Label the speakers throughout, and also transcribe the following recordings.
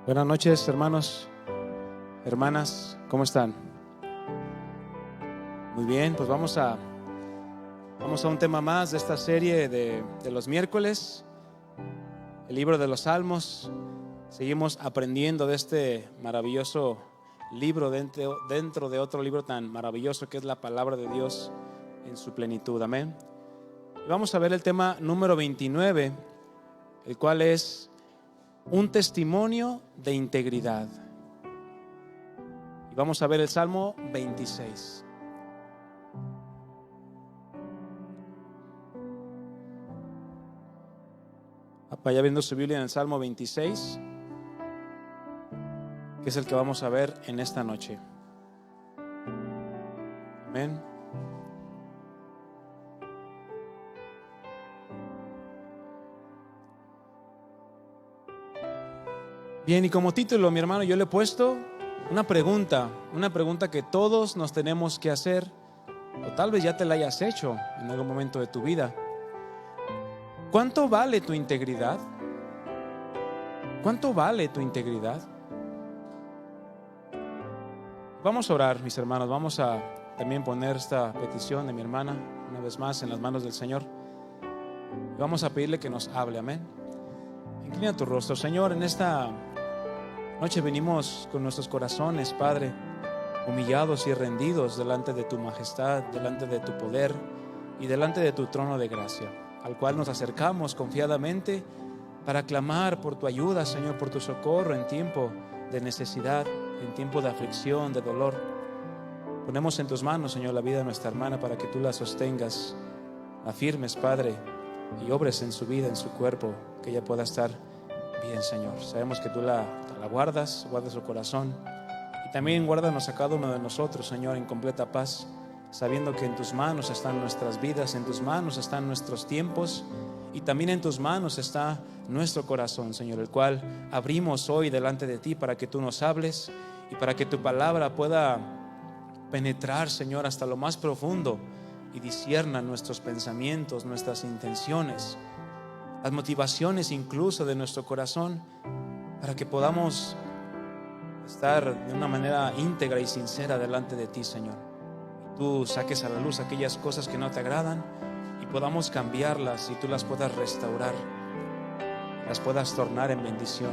Speaker 1: Buenas noches, hermanos, hermanas, ¿cómo están? Muy bien, pues vamos a un tema más de esta serie de los miércoles, el libro de los Salmos. Seguimos aprendiendo de este maravilloso libro dentro de otro libro tan maravilloso que es la palabra de Dios en su plenitud, amén. Y vamos a ver el tema número 29, el cual es un testimonio de integridad. Y vamos a ver el Salmo 26. Vaya viendo su Biblia en el Salmo 26, que es el que vamos a ver en esta noche. Amén. Bien, y como título, mi hermano, yo le he puesto una pregunta que todos nos tenemos que hacer, o tal vez ya te la hayas hecho en algún momento de tu vida. ¿Cuánto vale tu integridad? ¿Cuánto vale tu integridad? Vamos a orar, mis hermanos, vamos a también poner esta petición de mi hermana una vez más en las manos del Señor. Y vamos a pedirle que nos hable, amén. Inclina tu rostro, Señor, en esta noche venimos con nuestros corazones, Padre, humillados y rendidos delante de tu majestad, delante de tu poder y delante de tu trono de gracia, al cual nos acercamos confiadamente para clamar por tu ayuda, Señor, por tu socorro en tiempo de necesidad, en tiempo de aflicción, de dolor. Ponemos en tus manos, Señor, la vida de nuestra hermana para que tú la sostengas, la firmes, Padre, y obres en su vida, en su cuerpo, que ella pueda estar bien, Señor. Sabemos que tú la guardas su corazón, y también guárdanos a cada uno de nosotros, Señor, en completa paz, sabiendo que en tus manos están nuestras vidas, en tus manos están nuestros tiempos, y también en tus manos está nuestro corazón, Señor, el cual abrimos hoy delante de ti para que tú nos hables y para que tu palabra pueda penetrar, Señor, hasta lo más profundo y discierna nuestros pensamientos, nuestras intenciones, las motivaciones incluso de nuestro corazón, para que podamos estar de una manera íntegra y sincera delante de ti, Señor. Tú saques a la luz aquellas cosas que no te agradan y podamos cambiarlas, y tú las puedas restaurar, las puedas tornar en bendición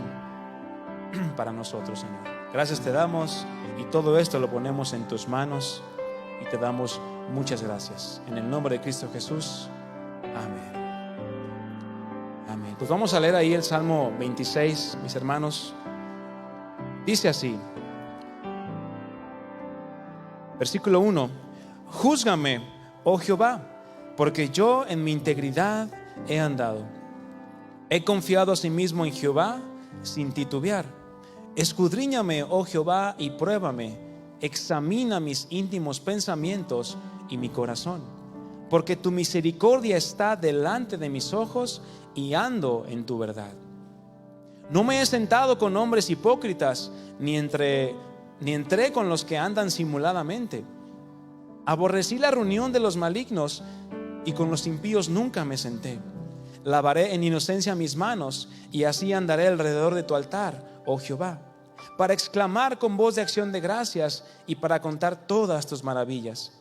Speaker 1: para nosotros, Señor. Gracias te damos, y todo esto lo ponemos en tus manos y te damos muchas gracias. En el nombre de Cristo Jesús, amén. Amén. Pues vamos a leer ahí el Salmo 26, mis hermanos. Dice así, versículo 1: Júzgame, oh Jehová, porque yo en mi integridad he andado. He confiado asimismo en Jehová sin titubear. Escudriñame, oh Jehová, y pruébame. Examina mis íntimos pensamientos y mi corazón, porque tu misericordia está delante de mis ojos y ando en tu verdad. No me he sentado con hombres hipócritas, ni entré con los que andan simuladamente. Aborrecí la reunión de los malignos, y con los impíos nunca me senté. Lavaré en inocencia mis manos, y así andaré alrededor de tu altar, oh Jehová, para exclamar con voz de acción de gracias y para contar todas tus maravillas.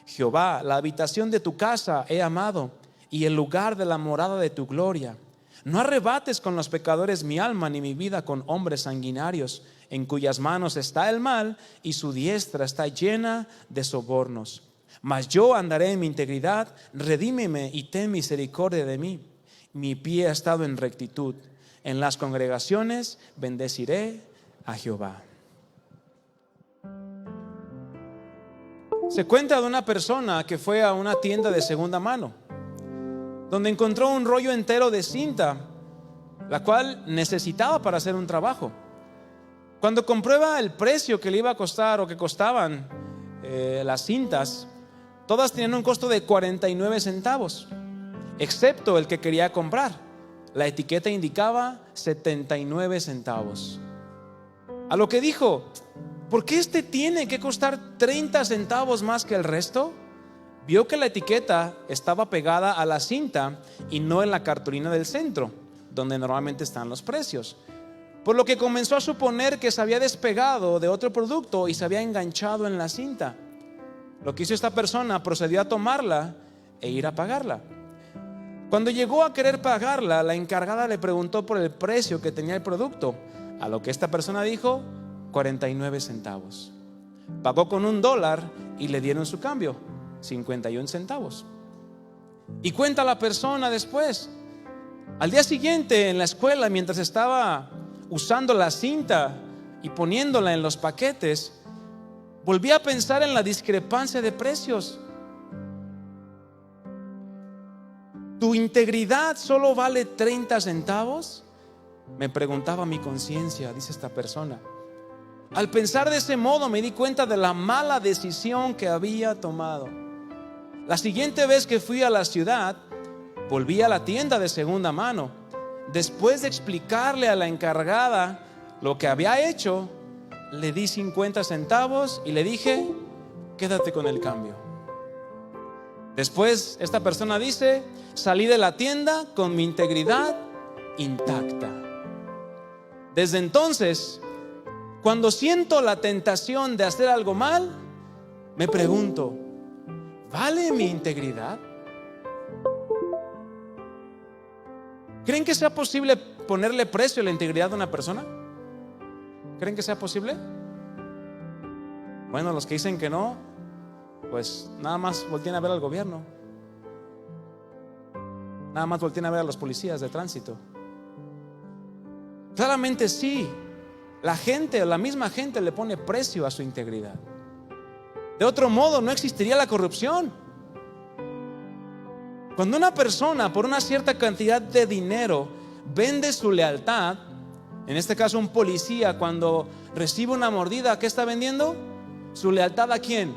Speaker 1: Jehová, la habitación de tu casa he amado, y el lugar de la morada de tu gloria. No arrebates con los pecadores mi alma, ni mi vida con hombres sanguinarios, en cuyas manos está el mal, y su diestra está llena de sobornos. Mas yo andaré en mi integridad, redímeme y ten misericordia de mí. Mi pie ha estado en rectitud. En las congregaciones bendeciré a Jehová. Se cuenta de una persona que fue a una tienda de segunda mano, donde encontró un rollo entero de cinta, la cual necesitaba para hacer un trabajo. Cuando comprueba el precio que le iba a costar, o que costaban las cintas, todas tenían un costo de 49 centavos, excepto el que quería comprar. La etiqueta indicaba 79 centavos. A lo que dijo: ¿por qué este tiene que costar 30 centavos más que el resto? Vio que la etiqueta estaba pegada a la cinta y no en la cartulina del centro, donde normalmente están los precios. por lo que comenzó a suponer que se había despegado de otro producto y se había enganchado en la cinta. Lo que hizo esta persona, procedió a tomarla e ir a pagarla. Cuando llegó a querer pagarla, la encargada le preguntó por el precio que tenía el producto, a lo que esta persona dijo 49 centavos. Pagó con $1 y le dieron su cambio, 51 centavos. Y cuenta la persona después, al día siguiente en la escuela, mientras estaba usando la cinta y poniéndola en los paquetes, volví a pensar en la discrepancia de precios. ¿Tu integridad solo vale 30 centavos? Me preguntaba mi conciencia, dice esta persona. Al pensar de ese modo me di cuenta de la mala decisión que había tomado. La siguiente vez que fui a la ciudad, volví a la tienda de segunda mano. Después de explicarle a la encargada lo que había hecho, le di 50 centavos y le dije, quédate con el cambio. Después esta persona dice, salí de la tienda con mi integridad intacta. Desde entonces, cuando siento la tentación de hacer algo mal, me pregunto, ¿vale mi integridad? ¿Creen que sea posible ponerle precio a la integridad de una persona? ¿Creen que sea posible? Bueno, los que dicen que no, pues nada más volteen a ver al gobierno. Nada más volteen a ver a los policías de tránsito. Claramente sí, la gente, la misma gente le pone precio a su integridad. De otro modo no existiría la corrupción. Cuando una persona por una cierta cantidad de dinero vende su lealtad, en este caso un policía cuando recibe una mordida, ¿qué está vendiendo? Su lealtad ¿a quién?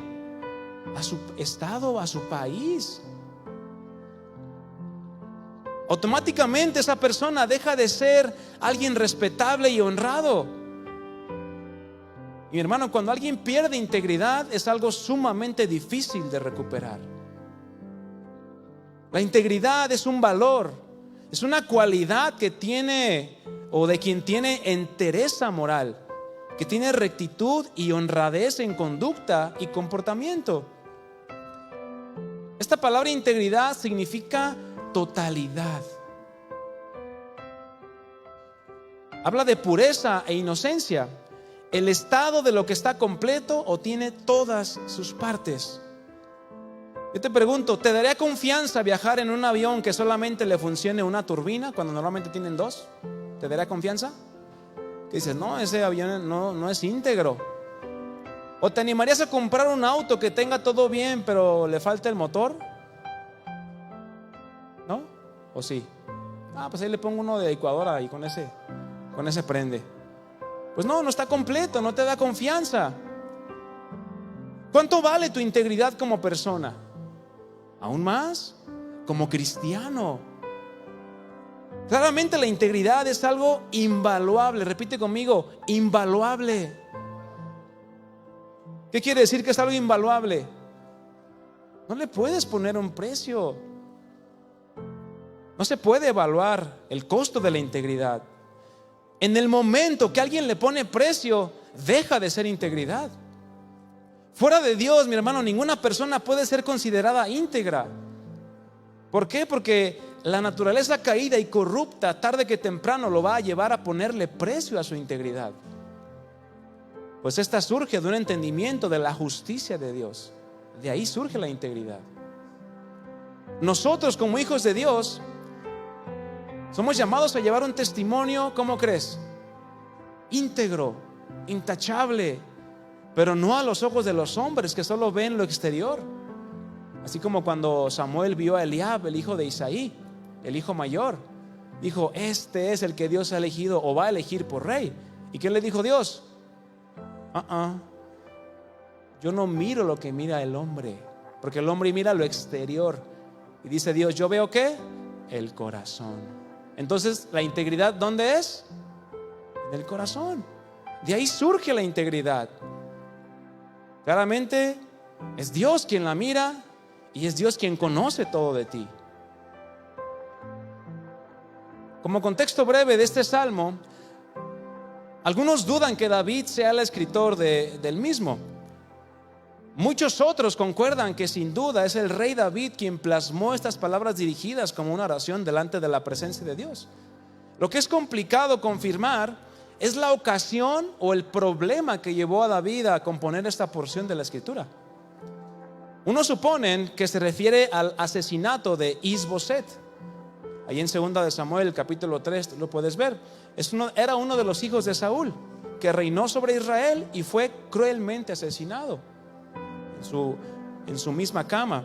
Speaker 1: A su estado, a su país. Automáticamente esa persona deja de ser alguien respetable y honrado. Y mi hermano, cuando alguien pierde integridad es algo sumamente difícil de recuperar. La integridad es un valor, es una cualidad que tiene o de quien tiene entereza moral, que tiene rectitud y honradez en conducta y comportamiento. Esta palabra integridad significa totalidad. Habla de pureza e inocencia, el estado de lo que está completo o tiene todas sus partes. Yo te pregunto, ¿te daría confianza viajar en un avión que solamente le funcione una turbina cuando normalmente tienen dos? ¿Te daría confianza? Que dices, no, ese avión no es íntegro. ¿O te animarías a comprar un auto que tenga todo bien pero le falta el motor? ¿No? ¿O sí? Pues ahí le pongo uno de licuadora y con ese prende. Pues no está completo, no te da confianza. ¿Cuánto vale tu integridad como persona? Aún más, como cristiano. Claramente la integridad es algo invaluable. Repite conmigo, invaluable. ¿Qué quiere decir que es algo invaluable? No le puedes poner un precio. No se puede evaluar el costo de la integridad. En el momento que alguien le pone precio, deja de ser integridad. Fuera de Dios, mi hermano, ninguna persona puede ser considerada íntegra. ¿Por qué? Porque la naturaleza caída y corrupta, tarde que temprano, lo va a llevar a ponerle precio a su integridad. Pues esta surge de un entendimiento de la justicia de Dios. De ahí surge la integridad. Nosotros como hijos de Dios somos llamados a llevar un testimonio, ¿cómo crees? Íntegro, intachable, pero no a los ojos de los hombres que solo ven lo exterior. Así como cuando Samuel vio a Eliab, el hijo de Isaí, el hijo mayor, dijo, este es el que Dios ha elegido o va a elegir por rey. ¿Y qué le dijo Dios? Yo no miro lo que mira el hombre, porque el hombre mira lo exterior. Y dice Dios, yo veo ¿qué? El corazón. Entonces, ¿la integridad dónde es? En el corazón. De ahí surge la integridad. Claramente es Dios quien la mira y es Dios quien conoce todo de ti. Como contexto breve de este salmo, Algunos dudan que David sea el escritor del mismo. Muchos otros concuerdan que sin duda es el rey David quien plasmó estas palabras dirigidas como una oración delante de la presencia de Dios. Lo que es complicado confirmar es la ocasión o el problema que llevó a David a componer esta porción de la escritura. Unos suponen que se refiere al asesinato de Is-Boset. Ahí en 2 de Samuel capítulo 3 lo puedes ver. Era uno de los hijos de Saúl que reinó sobre Israel y fue cruelmente asesinado en su misma cama.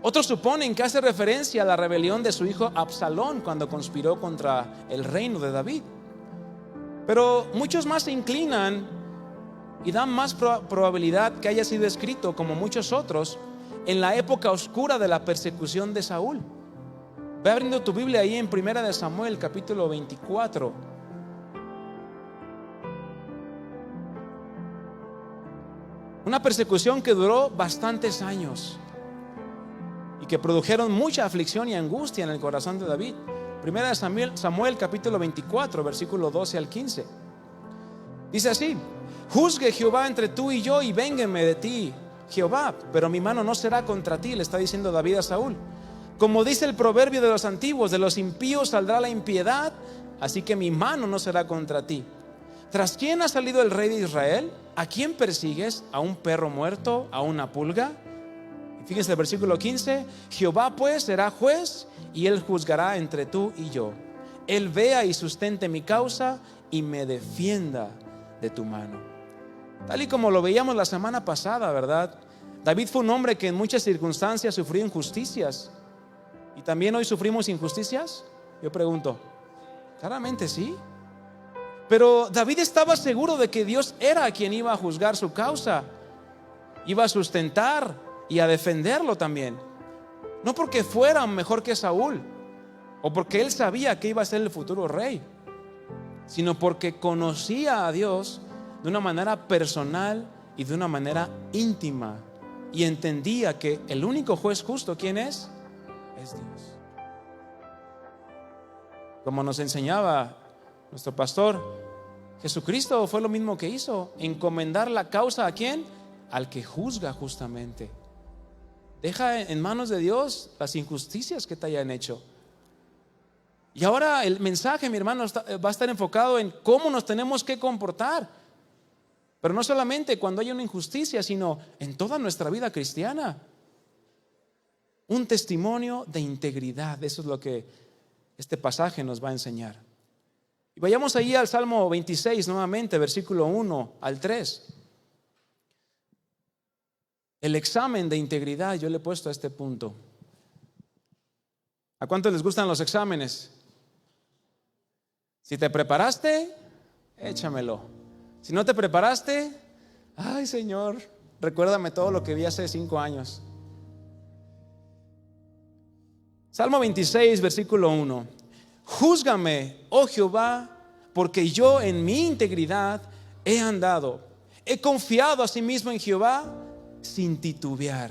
Speaker 1: Otros suponen que hace referencia a la rebelión de su hijo Absalón cuando conspiró contra el reino de David. Pero muchos más se inclinan y dan más probabilidad que haya sido escrito, como muchos otros, en la época oscura de la persecución de Saúl. Ve abriendo tu Biblia ahí en 1 de Samuel capítulo 24. Una persecución que duró bastantes años y que produjeron mucha aflicción y angustia en el corazón de David. 1 de Samuel capítulo 24 versículo 12 al 15. Dice así: juzgue Jehová entre tú y yo y véngueme de ti Jehová, pero mi mano no será contra ti, le está diciendo David a Saúl. Como dice el proverbio de los antiguos, de los impíos saldrá la impiedad, así que mi mano no será contra ti. ¿Tras quién ha salido el rey de Israel? ¿A quién persigues? ¿A un perro muerto? ¿A una pulga? Y fíjense el versículo 15: Jehová pues será juez y él juzgará entre tú y yo. Él vea y sustente mi causa y me defienda de tu mano. Tal y como lo veíamos la semana pasada, ¿verdad? David fue un hombre que en muchas circunstancias sufrió injusticias. ¿Y también hoy sufrimos injusticias? Yo pregunto, claramente sí. Pero David estaba seguro de que Dios era quien iba a juzgar su causa, iba a sustentar y a defenderlo también. No porque fuera mejor que Saúl o porque él sabía que iba a ser el futuro rey, sino porque conocía a Dios de una manera personal y de una manera íntima, y entendía que el único juez justo, ¿quién es? Es Dios. Como nos enseñaba nuestro pastor, Jesucristo fue lo mismo que hizo: encomendar la causa ¿a quién? Al que juzga justamente. Deja en manos de Dios las injusticias que te hayan hecho. Y ahora el mensaje, mi hermano, va a estar enfocado en cómo nos tenemos que comportar. Pero no solamente cuando hay una injusticia, sino en toda nuestra vida cristiana. Un testimonio de integridad. Eso es lo que este pasaje nos va a enseñar. Y vayamos ahí al Salmo 26 nuevamente, versículo 1 al 3. El examen de integridad, yo le he puesto a este punto. ¿A cuántos les gustan los exámenes? Si te preparaste, échamelo. Si no te preparaste, ay Señor, recuérdame todo lo que vi hace 5 años. Salmo 26, versículo 1. Júzgame, oh Jehová, porque yo en mi integridad he andado. He confiado asimismo en Jehová sin titubear.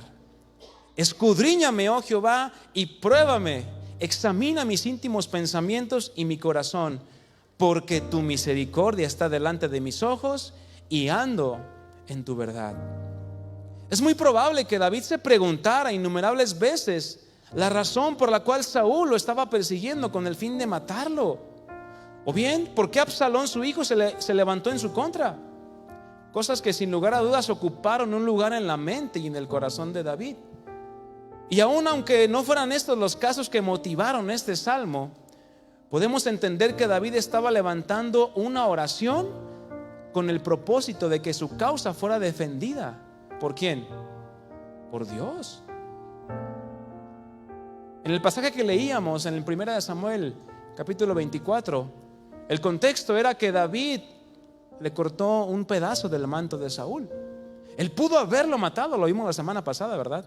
Speaker 1: Escudriñame, oh Jehová, y pruébame. Examina mis íntimos pensamientos y mi corazón, porque tu misericordia está delante de mis ojos y ando en tu verdad. Es muy probable que David se preguntara innumerables veces la razón por la cual Saúl lo estaba persiguiendo con el fin de matarlo. O bien, ¿por qué Absalón, su hijo, se levantó en su contra? Cosas que sin lugar a dudas ocuparon un lugar en la mente y en el corazón de David. Y aun aunque no fueran estos los casos que motivaron este salmo, podemos entender que David estaba levantando una oración con el propósito de que su causa fuera defendida. ¿Por quién? Por Dios. En el pasaje que leíamos en el 1 de Samuel capítulo 24, el contexto era que David le cortó un pedazo del manto de Saúl. Él pudo haberlo matado, lo vimos la semana pasada, ¿verdad?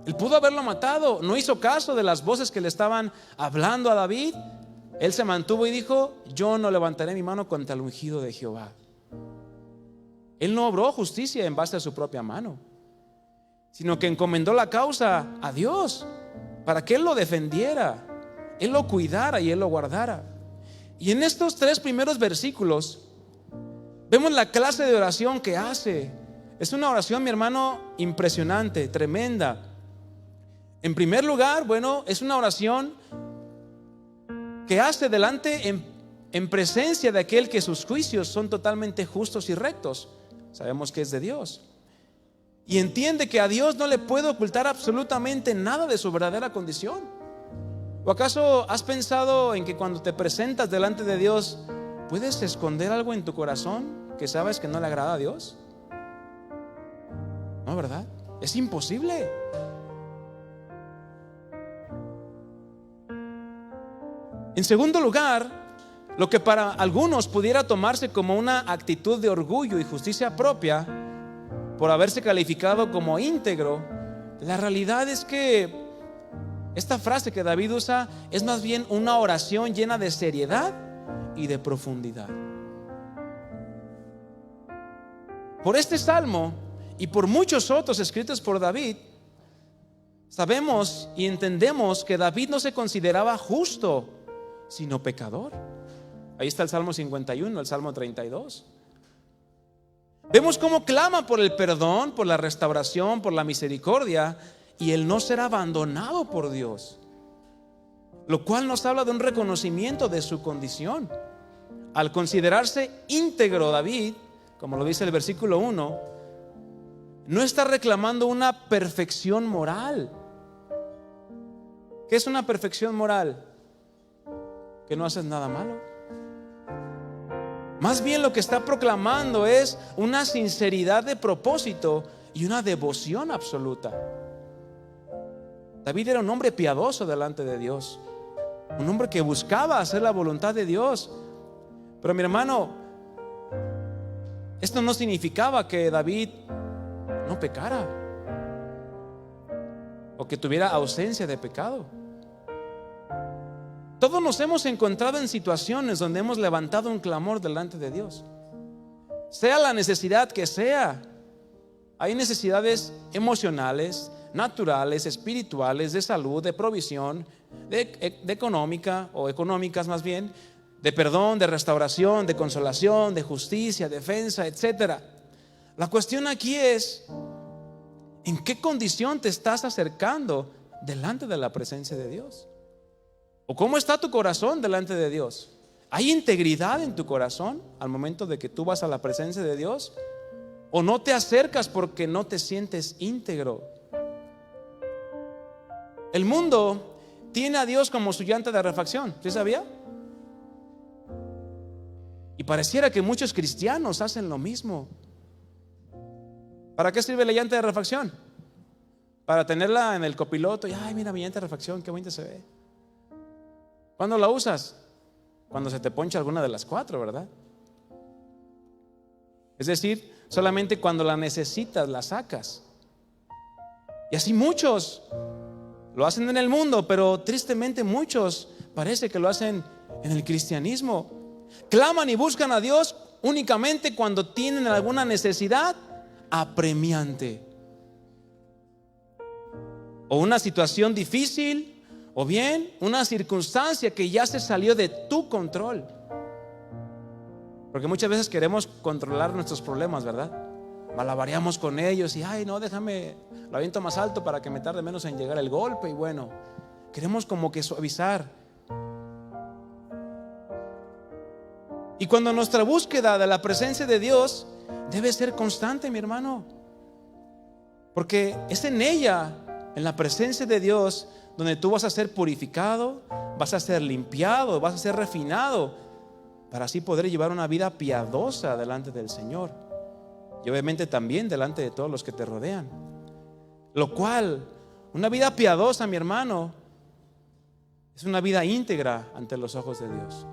Speaker 1: Él pudo haberlo matado, no hizo caso de las voces que le estaban hablando a David. Él se mantuvo y dijo: yo no levantaré mi mano contra el ungido de Jehová. Él no obró justicia en base a su propia mano, sino que encomendó la causa a Dios para que Él lo defendiera, Él lo cuidara y Él lo guardara. Y en estos 3 primeros versículos vemos la clase de oración que hace. Es una oración, mi hermano, impresionante, tremenda. En primer lugar, bueno, es una oración que hace delante en presencia de aquel que sus juicios son totalmente justos y rectos. Sabemos que es de Dios. Y entiende que a Dios no le puede ocultar absolutamente nada de su verdadera condición. ¿O acaso has pensado en que cuando te presentas delante de Dios puedes esconder algo en tu corazón que sabes que no le agrada a Dios? No, ¿verdad? Es imposible. En segundo lugar, lo que para algunos pudiera tomarse como una actitud de orgullo y justicia propia por haberse calificado como íntegro, la realidad es que esta frase que David usa es más bien una oración llena de seriedad y de profundidad. Por este salmo y por muchos otros escritos por David, sabemos y entendemos que David no se consideraba justo, sino pecador. Ahí está el Salmo 51, el Salmo 32. Vemos cómo clama por el perdón, por la restauración, por la misericordia y el no ser abandonado por Dios, lo cual nos habla de un reconocimiento de su condición. Al considerarse íntegro, David, como lo dice el versículo 1, no está reclamando una perfección moral. ¿Qué es una perfección moral? Que no haces nada malo. Más bien lo que está proclamando es una sinceridad de propósito y una devoción absoluta. David era un hombre piadoso delante de Dios, un hombre que buscaba hacer la voluntad de Dios. Pero mi hermano, esto no significaba que David no pecara o que tuviera ausencia de pecado. Todos nos hemos encontrado en situaciones donde hemos levantado un clamor delante de Dios, sea la necesidad que sea. Hay necesidades emocionales, naturales, espirituales, de salud, de provisión, de económica o económicas más bien, de perdón, de restauración, de consolación, de justicia, defensa, etcétera. La cuestión aquí es: ¿en qué condición te estás acercando delante de la presencia de Dios? ¿O cómo está tu corazón delante de Dios? ¿Hay integridad en tu corazón al momento de que tú vas a la presencia de Dios? ¿O no te acercas porque no te sientes íntegro? El mundo tiene a Dios como su llanta de refacción, ¿sí sabía? Y pareciera que muchos cristianos hacen lo mismo. ¿Para qué sirve la llanta de refacción? Para tenerla en el copiloto y ay, mira mi llanta de refacción, qué bonita se ve. ¿Cuándo la usas? Cuando se te poncha alguna de las 4, ¿verdad? Es decir, solamente cuando la necesitas la sacas. Y así muchos lo hacen en el mundo, pero tristemente muchos parece que lo hacen en el cristianismo. Claman y buscan a Dios únicamente cuando tienen alguna necesidad apremiante o una situación difícil, o bien una circunstancia que ya se salió de tu control. Porque muchas veces queremos controlar nuestros problemas, ¿verdad? Malabareamos con ellos y ay, no, déjame, lo aviento más alto para que me tarde menos en llegar el golpe. Y bueno, queremos como que suavizar. Y cuando nuestra búsqueda de la presencia de Dios debe ser constante, mi hermano, porque es en ella, en la presencia de Dios, donde tú vas a ser purificado, vas a ser limpiado, vas a ser refinado, para así poder llevar una vida piadosa delante del Señor y obviamente también delante de todos los que te rodean. Lo cual, una vida piadosa, mi hermano, es una vida íntegra ante los ojos de Dios.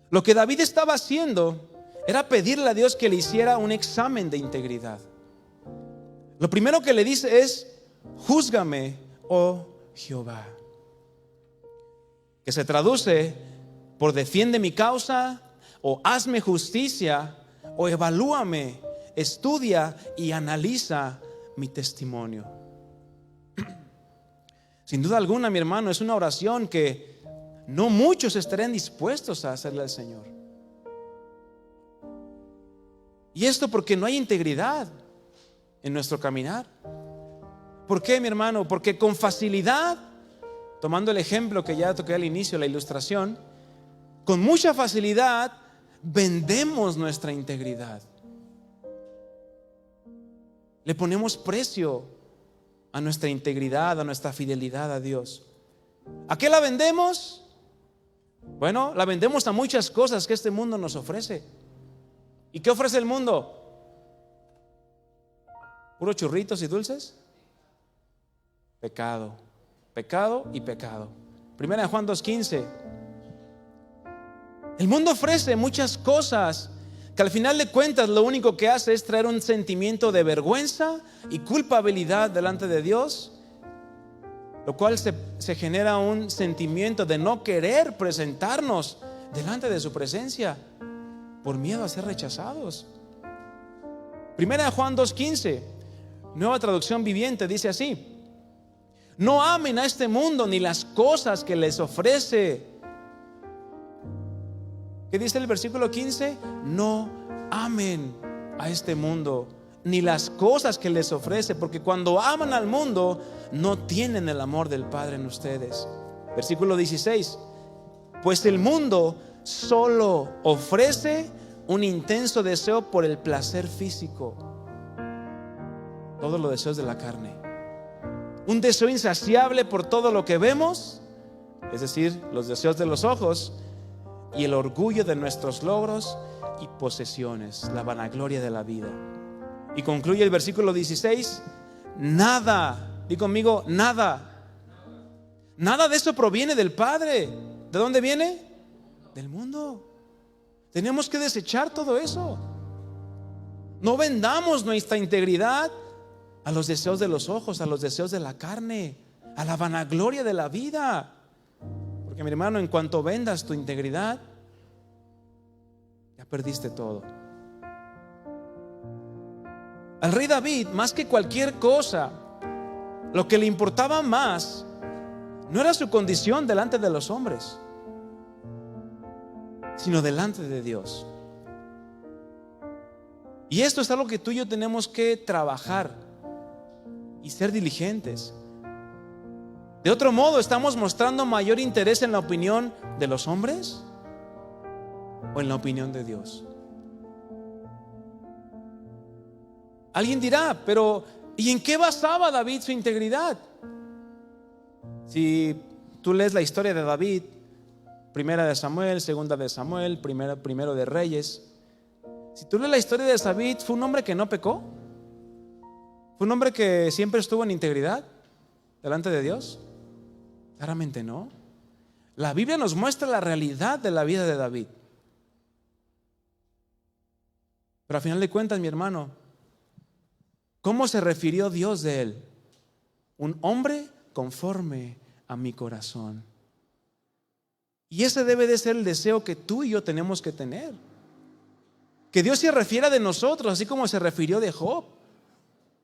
Speaker 1: Lo que David estaba haciendo era pedirle a Dios que le hiciera un examen de integridad. Lo primero que le dice es: júzgame, oh Jehová, que se traduce por defiende mi causa, o hazme justicia, o evalúame, estudia y analiza mi testimonio. Sin duda alguna, mi hermano, es una oración que no muchos estarían dispuestos a hacerle al Señor. Y esto porque no hay integridad en nuestro caminar. ¿Por qué, mi hermano? Porque con facilidad, tomando el ejemplo que ya toqué al inicio, la ilustración, con mucha facilidad vendemos nuestra integridad. Le ponemos precio a nuestra integridad, a nuestra fidelidad a Dios. ¿A qué la vendemos? Bueno, la vendemos a muchas cosas que este mundo nos ofrece. ¿Y qué ofrece el mundo? ¿Puros churritos y dulces? Pecado, pecado y pecado. Primera de Juan 2:15. El mundo ofrece muchas cosas que al final de cuentas lo único que hace es traer un sentimiento de vergüenza y culpabilidad delante de Dios, lo cual se genera un sentimiento de no querer presentarnos delante de su presencia por miedo a ser rechazados. Primera de Juan 2:15, Nueva Traducción Viviente, dice así: no amen a este mundo ni las cosas que les ofrece. ¿Qué dice el versículo 15? No amen a este mundo ni las cosas que les ofrece, porque cuando aman al mundo no tienen el amor del Padre en ustedes. Versículo 16: pues el mundo solo ofrece un intenso deseo por el placer físico, todos los deseos de la carne, un deseo insaciable por todo lo que vemos, es decir, los deseos de los ojos, y el orgullo de nuestros logros y posesiones, la vanagloria de la vida. Y concluye el versículo 16: nada, di conmigo, nada de eso proviene del Padre. ¿De dónde viene? Del mundo. Tenemos que desechar todo eso. No vendamos nuestra integridad a los deseos de los ojos, a los deseos de la carne, a la vanagloria de la vida. Porque, mi hermano, en cuanto vendas tu integridad, ya perdiste todo. Al rey David, más que cualquier cosa, lo que le importaba más no era su condición delante de los hombres, sino delante de Dios. Y esto es algo que tú y yo tenemos que trabajar y ser diligentes. De otro modo, ¿estamos mostrando mayor interés en la opinión de los hombres o en la opinión de Dios? Alguien dirá, pero ¿y en qué basaba David su integridad? Si tú lees la historia de David, primera de Samuel, segunda de Samuel, primero de Reyes, si tú lees la historia de David, ¿fue un hombre que no pecó? ¿Fue un hombre que siempre estuvo en integridad delante de Dios? Claramente no. La Biblia nos muestra la realidad de la vida de David. Pero al final de cuentas, mi hermano, ¿cómo se refirió Dios de él? Un hombre conforme a mi corazón. Y ese debe de ser el deseo que tú y yo tenemos que tener. Que Dios se refiera de nosotros, así como se refirió de Job: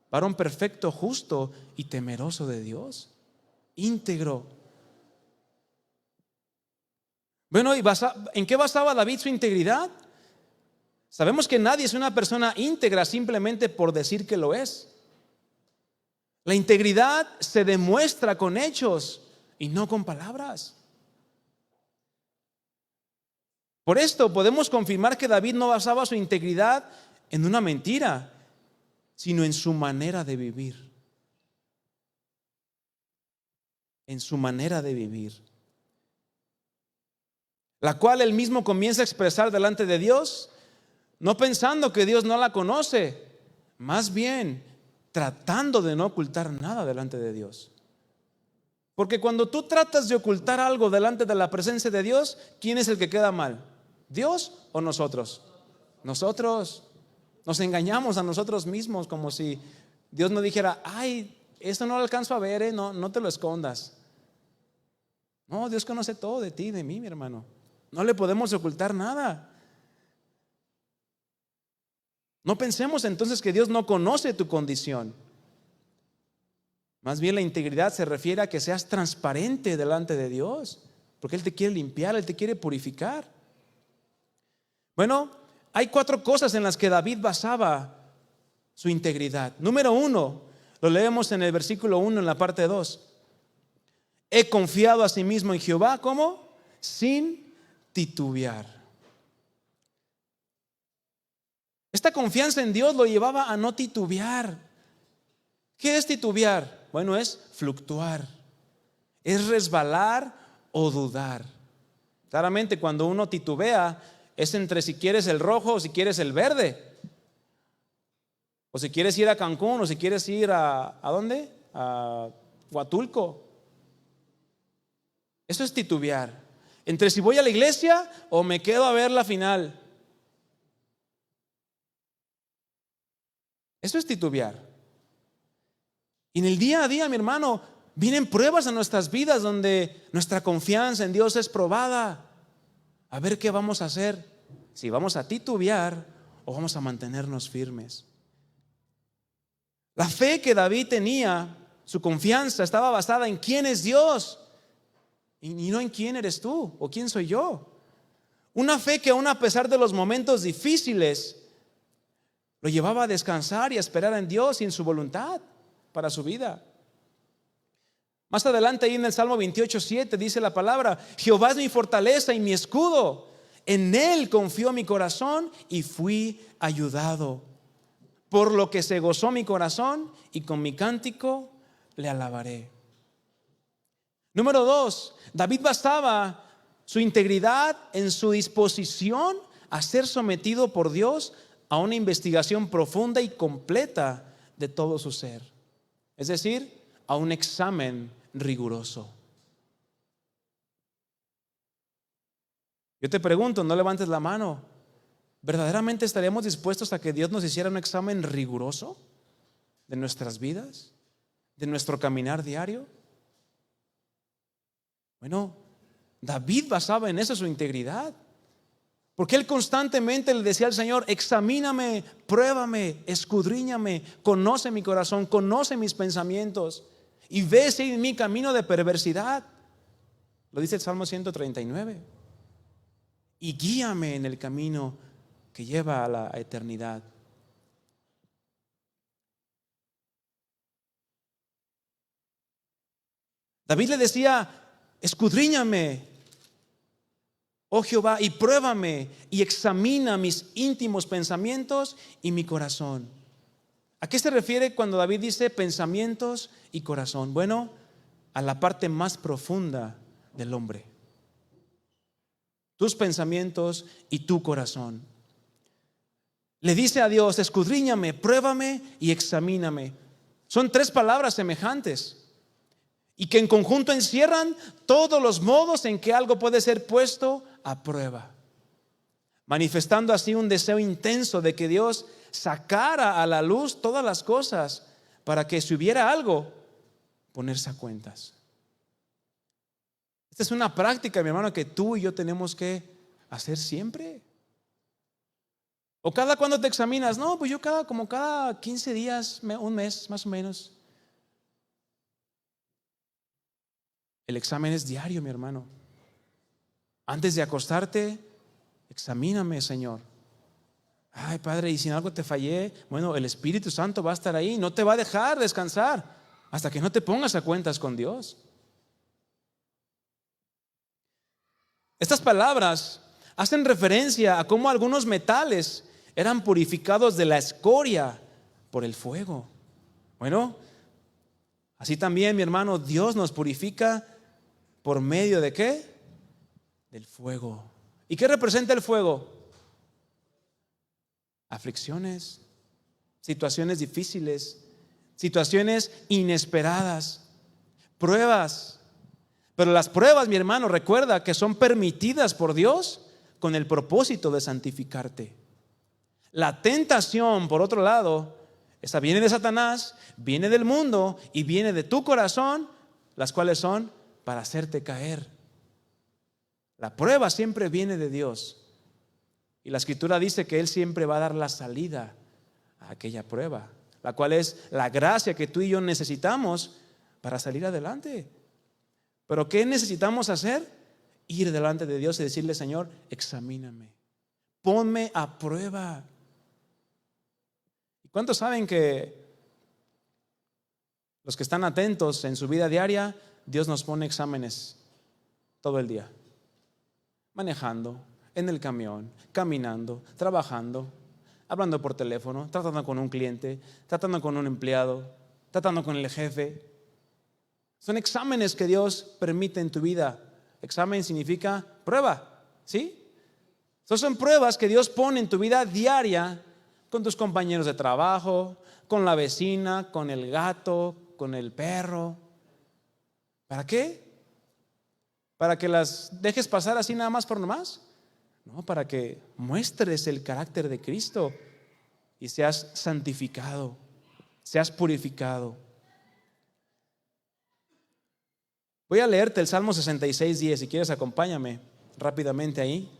Speaker 1: varón perfecto, justo y temeroso de Dios, íntegro. Bueno, ¿y en qué basaba David su integridad? Sabemos que nadie es una persona íntegra simplemente por decir que lo es. La integridad se demuestra con hechos y no con palabras. Por esto podemos confirmar que David no basaba su integridad en una mentira, sino en su manera de vivir. En su manera de vivir, la cual él mismo comienza a expresar delante de Dios, no pensando que Dios no la conoce, más bien tratando de no ocultar nada delante de Dios. Porque cuando tú tratas de ocultar algo delante de la presencia de Dios, ¿quién es el que queda mal? ¿Dios o nosotros? Nosotros. Nos engañamos a nosotros mismos, como si Dios no dijera: ay, esto no lo alcanzo a ver, no te lo escondas. No, Dios conoce todo de ti y de mí, mi hermano. No le podemos ocultar nada. No pensemos entonces que Dios no conoce tu condición. Más bien la integridad se refiere a que seas transparente delante de Dios, porque Él te quiere limpiar, Él te quiere purificar. Bueno, hay 4 cosas en las que David basaba su integridad. Número 1, lo leemos en el versículo 1 en la parte 2. He confiado a sí mismo en Jehová, ¿cómo? Sin titubear. Esta confianza en Dios lo llevaba a no titubear. ¿Qué es titubear? Bueno, es fluctuar, es resbalar o dudar. Claramente cuando uno titubea es entre si quieres el rojo o si quieres el verde. O si quieres ir a Cancún o si quieres ir ¿a dónde? A Huatulco. Eso es titubear. Entre si voy a la iglesia o me quedo a ver la final. Eso es titubear. Y en el día a día, mi hermano, vienen pruebas a nuestras vidas donde nuestra confianza en Dios es probada. A ver qué vamos a hacer. Si vamos a titubear o vamos a mantenernos firmes. La fe que David tenía, su confianza estaba basada en quién es Dios y no en quién eres tú o quién soy yo. Una fe que aún a pesar de los momentos difíciles lo llevaba a descansar y a esperar en Dios y en su voluntad para su vida. Más adelante ahí en el Salmo 28:7 dice la palabra: Jehová es mi fortaleza y mi escudo, en Él confió mi corazón y fui ayudado. Por lo que se gozó mi corazón y con mi cántico le alabaré. Número 2, David basaba su integridad en su disposición a ser sometido por Dios a una investigación profunda y completa de todo su ser. Es decir, a un examen riguroso. Yo te pregunto, no levantes la mano. ¿Verdaderamente estaríamos dispuestos a que Dios nos hiciera un examen riguroso de nuestras vidas, de nuestro caminar diario? Bueno, David basaba en eso su integridad, porque él constantemente le decía al Señor: examíname, pruébame, escudriñame, conoce mi corazón, conoce mis pensamientos y ve si hay en mi camino de perversidad. Lo dice el Salmo 139. Y guíame en el camino que lleva a la eternidad. David le decía: escudriñame, oh Jehová, y pruébame y examina mis íntimos pensamientos y mi corazón. ¿A qué se refiere cuando David dice pensamientos y corazón? Bueno, a la parte más profunda del hombre. Tus pensamientos y tu corazón. Le dice a Dios: escudriñame, pruébame y examíname. Son 3 palabras semejantes y que en conjunto encierran todos los modos en que algo puede ser puesto a prueba, manifestando así un deseo intenso de que Dios sacara a la luz todas las cosas para que si hubiera algo, ponerse a cuentas. Esta es una práctica, mi hermano, que tú y yo tenemos que hacer siempre. ¿O cada cuándo te examinas? No, pues yo como cada 15 días, un mes más o menos. El examen es diario, mi hermano. Antes de acostarte, examíname, Señor. Ay, Padre, y si en algo te fallé, bueno, el Espíritu Santo va a estar ahí, no te va a dejar descansar hasta que no te pongas a cuentas con Dios. Estas palabras hacen referencia a cómo algunos metales eran purificados de la escoria por el fuego. Bueno, así también, mi hermano, Dios nos purifica por medio de ¿qué? Del fuego. ¿Y qué representa el fuego? Aflicciones, situaciones difíciles, situaciones inesperadas, pruebas. Pero las pruebas, mi hermano, recuerda que son permitidas por Dios con el propósito de santificarte. La tentación, por otro lado, esa viene de Satanás, viene del mundo y viene de tu corazón, las cuales son para hacerte caer. La prueba siempre viene de Dios. Y la Escritura dice que Él siempre va a dar la salida a aquella prueba, la cual es la gracia que tú y yo necesitamos para salir adelante. Pero ¿qué necesitamos hacer? Ir delante de Dios y decirle: Señor, examíname, ponme a prueba. ¿Cuántos saben que los que están atentos en su vida diaria, Dios nos pone exámenes todo el día? Manejando, en el camión, caminando, trabajando, hablando por teléfono, tratando con un cliente, tratando con un empleado, tratando con el jefe. Son exámenes que Dios permite en tu vida. Examen significa prueba, ¿sí? Esas son pruebas que Dios pone en tu vida diaria, con tus compañeros de trabajo, con la vecina, con el gato, con el perro. ¿Para qué? ¿Para que las dejes pasar así nada más por nomás? No, para que muestres el carácter de Cristo y seas santificado, seas purificado. Voy a leerte el Salmo 66:10, si quieres acompáñame rápidamente ahí.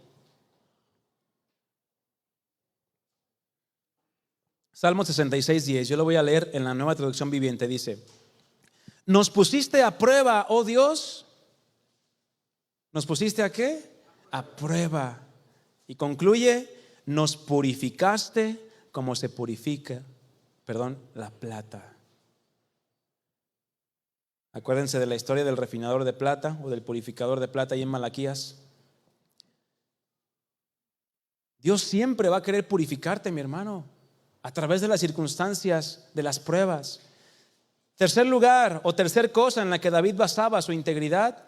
Speaker 1: Salmo 66:10, yo lo voy a leer en la Nueva Traducción Viviente. Dice: nos pusiste a prueba, oh Dios. ¿Nos pusiste a qué? A prueba. Y concluye: nos purificaste como se purifica, la plata. Acuérdense de la historia del refinador de plata o del purificador de plata ahí en Malaquías. Dios siempre va a querer purificarte, mi hermano, a través de las circunstancias, de las pruebas. Tercer lugar o tercer cosa en la que David basaba su integridad: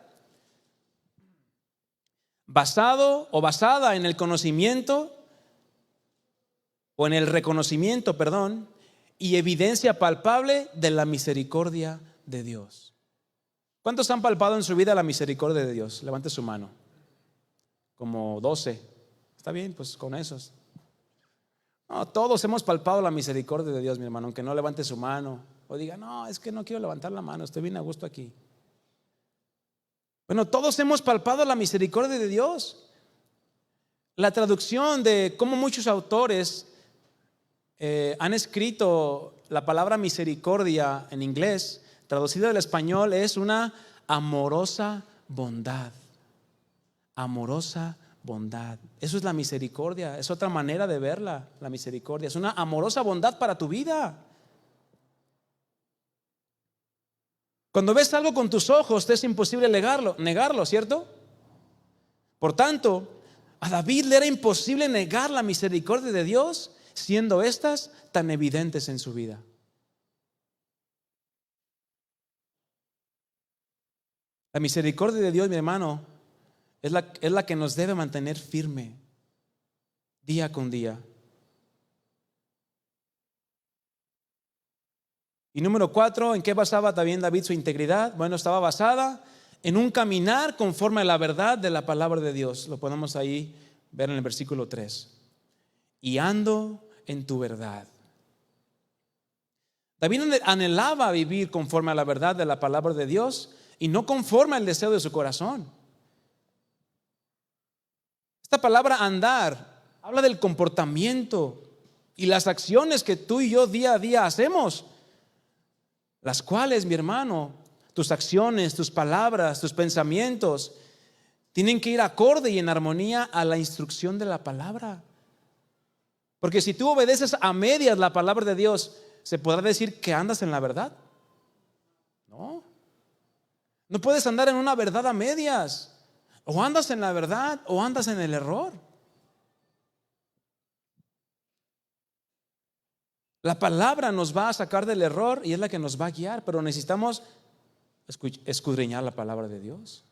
Speaker 1: basado o basada en el conocimiento o en el reconocimiento, y evidencia palpable de la misericordia de Dios. ¿Cuántos han palpado en su vida la misericordia de Dios? Levante su mano. Como 12. Está bien, pues con esos. No, todos hemos palpado la misericordia de Dios, mi hermano, aunque no levante su mano o diga: no, es que no quiero levantar la mano, estoy bien a gusto aquí. Bueno, todos hemos palpado la misericordia de Dios. La traducción de cómo muchos autores han escrito la palabra misericordia en inglés, traducida al español, es una amorosa bondad. Amorosa bondad. Eso es la misericordia. Es otra manera de verla, la misericordia. Es una amorosa bondad para tu vida. Cuando ves algo con tus ojos, te es imposible negarlo, ¿cierto? Por tanto, a David le era imposible negar la misericordia de Dios, siendo estas tan evidentes en su vida. La misericordia de Dios, mi hermano, es la que nos debe mantener firme día con día. Y número 4, ¿en qué basaba también David su integridad? Bueno, estaba basada en un caminar conforme a la verdad de la palabra de Dios. Lo podemos ahí ver en el versículo 3. Y ando en tu verdad. David anhelaba vivir conforme a la verdad de la palabra de Dios y no conforme al deseo de su corazón. Esta palabra andar habla del comportamiento y las acciones que tú y yo día a día hacemos, las cuales, mi hermano, tus acciones, tus palabras, tus pensamientos tienen que ir acorde y en armonía a la instrucción de la palabra. Porque si tú obedeces a medias la palabra de Dios, ¿se podrá decir que andas en la verdad? No. No puedes andar en una verdad a medias. O andas en la verdad o andas en el error. La palabra nos va a sacar del error y es la que nos va a guiar, pero necesitamos escudriñar la palabra de Dios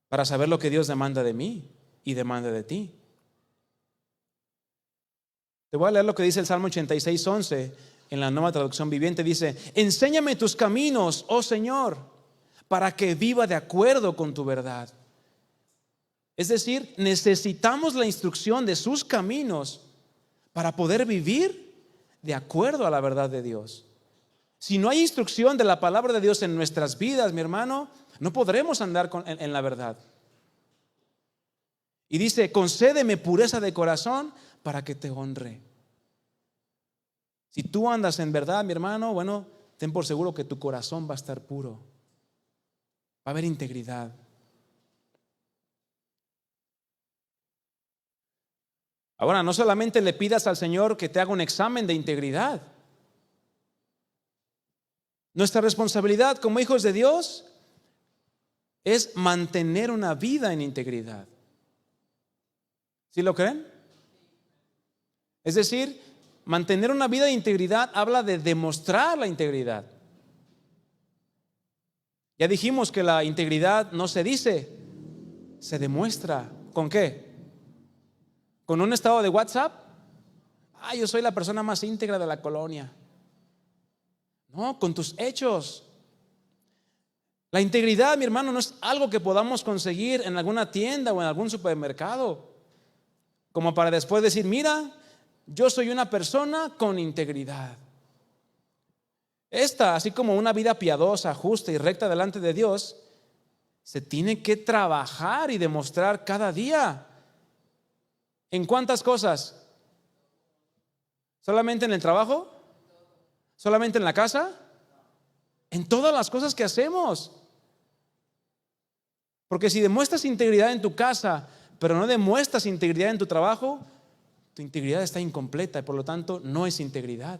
Speaker 1: para saber lo que Dios demanda de mí y demanda de ti. Te voy a leer lo que dice el Salmo 86:11 en la Nueva Traducción Viviente. Dice: enséñame tus caminos, oh Señor, para que viva de acuerdo con tu verdad. Es decir, necesitamos la instrucción de sus caminos para poder vivir de acuerdo a la verdad de Dios. Si no hay instrucción de la palabra de Dios en nuestras vidas, mi hermano, no podremos andar en la verdad. Y dice: concédeme pureza de corazón para que te honre. Si tú andas en verdad, mi hermano, bueno, ten por seguro que tu corazón va a estar puro. Va a haber integridad. Ahora, no solamente le pidas al Señor que te haga un examen de integridad. Nuestra responsabilidad como hijos de Dios es mantener una vida en integridad. ¿Sí lo creen? Es decir, mantener una vida de integridad habla de demostrar la integridad. Ya dijimos que la integridad no se dice, se demuestra. ¿Con qué? ¿Con un estado de WhatsApp? Yo soy la persona más íntegra de la colonia. No, con tus hechos. La integridad, mi hermano, no es algo que podamos conseguir en alguna tienda o en algún supermercado, como para después decir, mira, yo soy una persona con integridad. Esta, así como una vida piadosa, justa y recta delante de Dios, se tiene que trabajar y demostrar cada día. ¿En cuántas cosas? ¿Solamente en el trabajo? ¿Solamente en la casa? En todas las cosas que hacemos. Porque si demuestras integridad en tu casa, pero no demuestras integridad en tu trabajo, tu integridad está incompleta y por lo tanto no es integridad.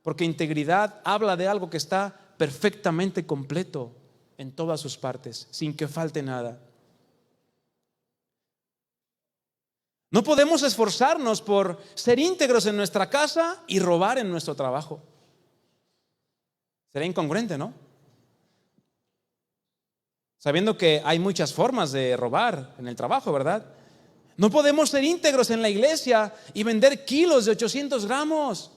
Speaker 1: Porque integridad habla de algo que está perfectamente completo en todas sus partes, sin que falte nada. No podemos esforzarnos por ser íntegros en nuestra casa y robar en nuestro trabajo. Sería incongruente, ¿no? Sabiendo que hay muchas formas de robar en el trabajo, ¿verdad? No podemos ser íntegros en la iglesia y vender kilos de 800 gramos.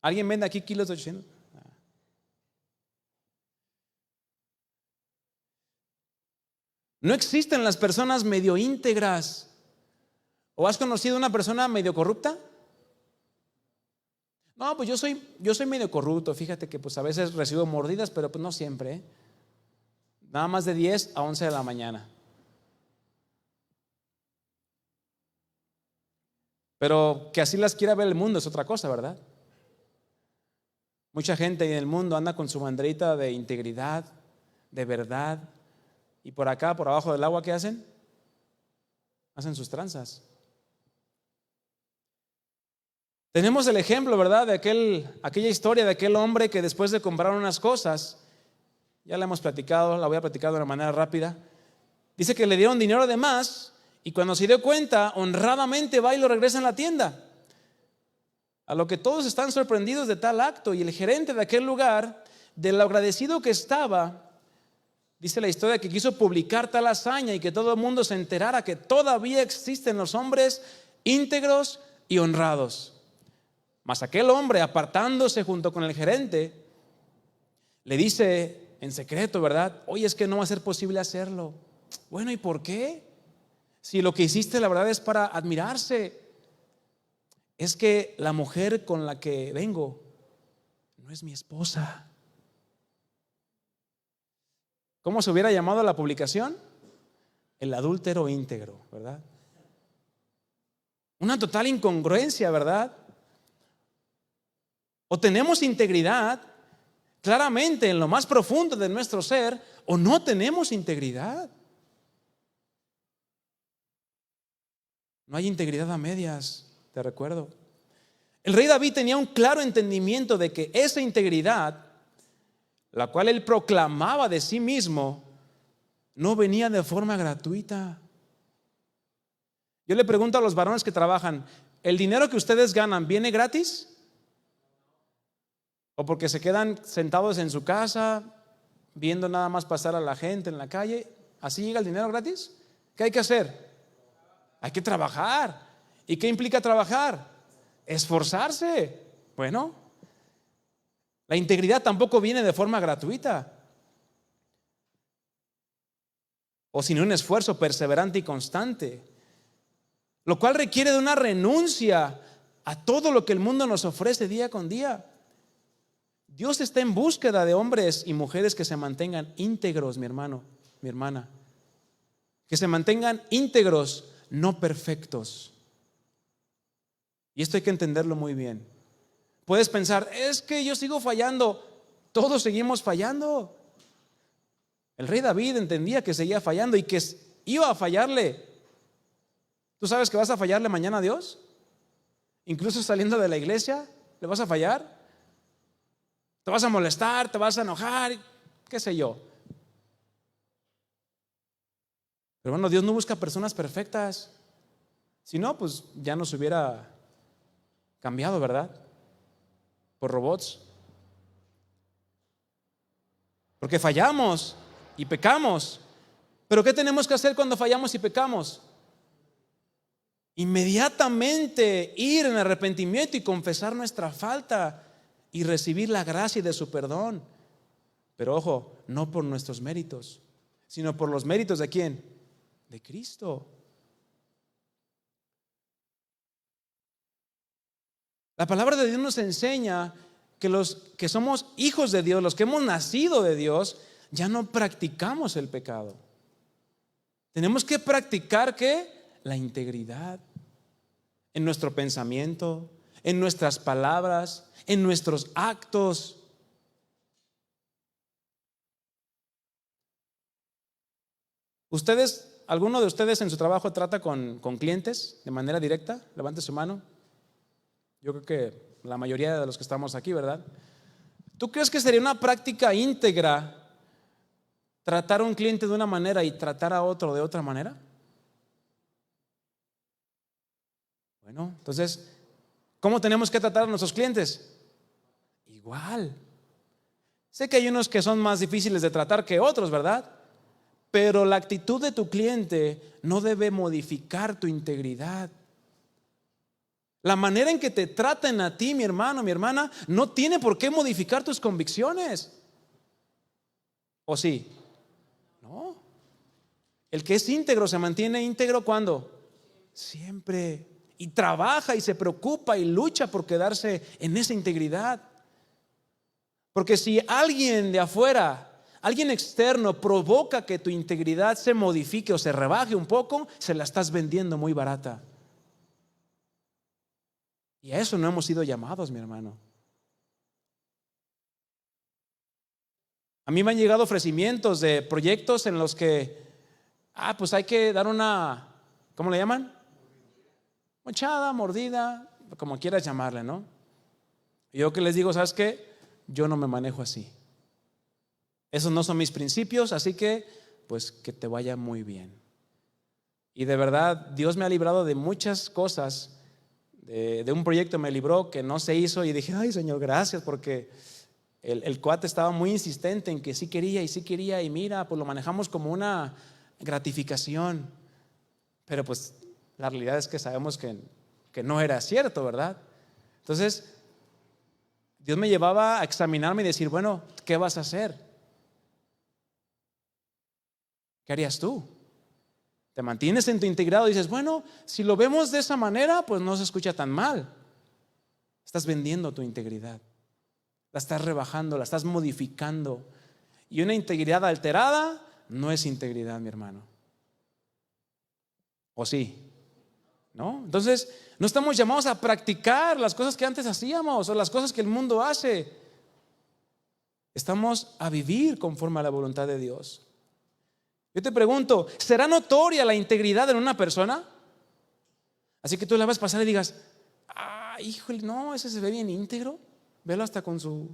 Speaker 1: ¿Alguien vende aquí kilos de 800? No existen las personas medio íntegras. ¿O has conocido una persona medio corrupta? No, pues yo soy medio corrupto. Fíjate que pues a veces recibo mordidas, pero pues no siempre, ¿eh? Nada más de 10 a 11 de la mañana. Pero que así las quiera ver el mundo es otra cosa, ¿verdad? Mucha gente en el mundo anda con su banderita de integridad, de verdad. Y por acá, por abajo del agua, ¿qué hacen? Hacen sus tranzas. Tenemos el ejemplo, ¿verdad? De aquella historia de aquel hombre que después de comprar unas cosas, ya la hemos platicado, la voy a platicar de una manera rápida. Dice que le dieron dinero de más y cuando se dio cuenta, honradamente va y lo regresa en la tienda. A lo que todos están sorprendidos de tal acto, y el gerente de aquel lugar, de lo agradecido que estaba, dice la historia que quiso publicar tal hazaña y que todo el mundo se enterara que todavía existen los hombres íntegros y honrados. Mas aquel hombre, apartándose junto con el gerente, le dice en secreto, ¿verdad? Oye, es que no va a ser posible hacerlo. Bueno, ¿y por qué? Si lo que hiciste la verdad es para admirarse. Es que la mujer con la que vengo no es mi esposa. ¿Cómo se hubiera llamado la publicación? El adúltero íntegro, ¿verdad? Una total incongruencia, ¿verdad? O tenemos integridad claramente en lo más profundo de nuestro ser, o no tenemos integridad. No hay integridad a medias, te recuerdo. El rey David tenía un claro entendimiento de que esa integridad, la cual él proclamaba de sí mismo, no venía de forma gratuita. Yo le pregunto a los varones que trabajan, ¿el dinero que ustedes ganan viene gratis? ¿O porque se quedan sentados en su casa viendo nada más pasar a la gente en la calle? ¿Así llega el dinero gratis? ¿Qué hay que hacer? Hay que trabajar. ¿Y qué implica trabajar? Esforzarse. Bueno, la integridad tampoco viene de forma gratuita, o sin un esfuerzo perseverante y constante, lo cual requiere de una renuncia a todo lo que el mundo nos ofrece día con día. Dios está en búsqueda de hombres y mujeres que se mantengan íntegros, mi hermano, mi hermana, que se mantengan íntegros, no perfectos. Y esto hay que entenderlo muy bien. Puedes pensar, es que yo sigo fallando. Todos seguimos fallando. El rey David entendía que seguía fallando y que iba a fallarle. ¿Tú sabes que vas a fallarle mañana a Dios? Incluso saliendo de la iglesia, ¿le vas a fallar? Te vas a molestar, te vas a enojar, qué sé yo. Pero bueno, Dios no busca personas perfectas. Si no, pues ya nos hubiera cambiado, ¿verdad? Por robots. Porque fallamos y pecamos. Pero ¿qué tenemos que hacer cuando fallamos y pecamos? Inmediatamente ir en arrepentimiento y confesar nuestra falta y recibir la gracia de su perdón. Pero ojo, no por nuestros méritos, sino por los méritos ¿de quién? De Cristo. La palabra de Dios nos enseña que los que somos hijos de Dios, los que hemos nacido de Dios, ya no practicamos el pecado. Tenemos que practicar ¿qué? La integridad en nuestro pensamiento, en nuestras palabras, en nuestros actos. ¿Alguno de ustedes en su trabajo trata con clientes de manera directa? Levante su mano. Yo creo que la mayoría de los que estamos aquí, ¿verdad? ¿Tú crees que sería una práctica íntegra tratar a un cliente de una manera y tratar a otro de otra manera? Bueno, entonces, ¿cómo tenemos que tratar a nuestros clientes? Igual. Sé que hay unos que son más difíciles de tratar que otros, ¿verdad? Pero la actitud de tu cliente no debe modificar tu integridad. La manera en que te traten a ti, mi hermano, mi hermana, no tiene por qué modificar tus convicciones. ¿O sí? No. El que es íntegro se mantiene íntegro ¿cuándo? Siempre. Y trabaja y se preocupa y lucha por quedarse en esa integridad. Porque si alguien de afuera, alguien externo provoca que tu integridad se modifique o se rebaje un poco, se la estás vendiendo muy barata. Y a eso no hemos sido llamados, mi hermano. A mí me han llegado ofrecimientos de proyectos en los que, pues hay que dar una, ¿cómo le llaman? Mochada, mordida, como quieras llamarle, ¿no? Y yo que les digo, ¿sabes qué? Yo no me manejo así. Esos no son mis principios, así que, pues que te vaya muy bien. Y de verdad, Dios me ha librado de muchas cosas. De un proyecto me libró que no se hizo y dije, ay Señor, gracias, porque el cuate estaba muy insistente en que sí quería y mira, pues lo manejamos como una gratificación, pero pues la realidad es que sabemos que no era cierto, ¿verdad? Entonces Dios me llevaba a examinarme y decir, bueno, ¿qué vas a hacer? ¿Qué harías tú? Te mantienes en tu integridad y dices, bueno, si lo vemos de esa manera, pues no se escucha tan mal. Estás vendiendo tu integridad, la estás rebajando, la estás modificando. Y una integridad alterada no es integridad, mi hermano. ¿O sí? ¿No? Entonces, no estamos llamados a practicar las cosas que antes hacíamos o las cosas que el mundo hace. Estamos a vivir conforme a la voluntad de Dios. Yo te pregunto, ¿será notoria la integridad en una persona? Así que tú la vas a pasar y digas, híjole, no, ese se ve bien íntegro. Velo hasta con su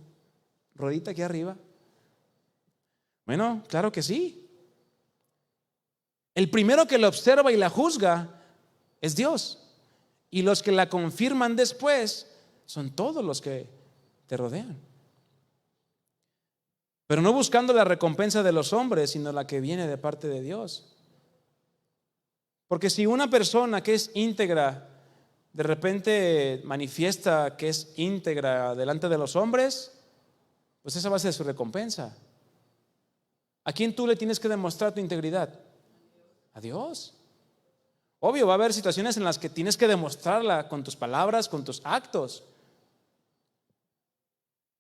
Speaker 1: rodita aquí arriba. Bueno, claro que sí. El primero que la observa y la juzga es Dios. Y los que la confirman después son todos los que te rodean. Pero no buscando la recompensa de los hombres, sino la que viene de parte de Dios. Porque si una persona que es íntegra de repente manifiesta que es íntegra delante de los hombres, pues esa va a ser su recompensa. ¿A quién tú le tienes que demostrar tu integridad? A Dios. Obvio, va a haber situaciones en las que tienes que demostrarla con tus palabras, con tus actos.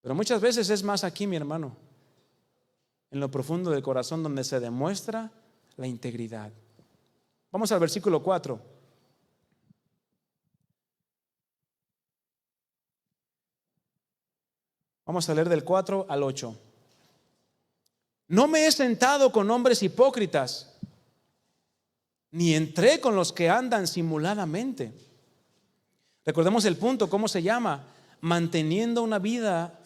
Speaker 1: Pero muchas veces es más aquí, mi hermano, en lo profundo del corazón, donde se demuestra la integridad. Vamos al versículo 4. Vamos a leer del 4 al 8. No me he sentado con hombres hipócritas, ni entré con los que andan simuladamente. Recordemos el punto, ¿cómo se llama? Manteniendo una vida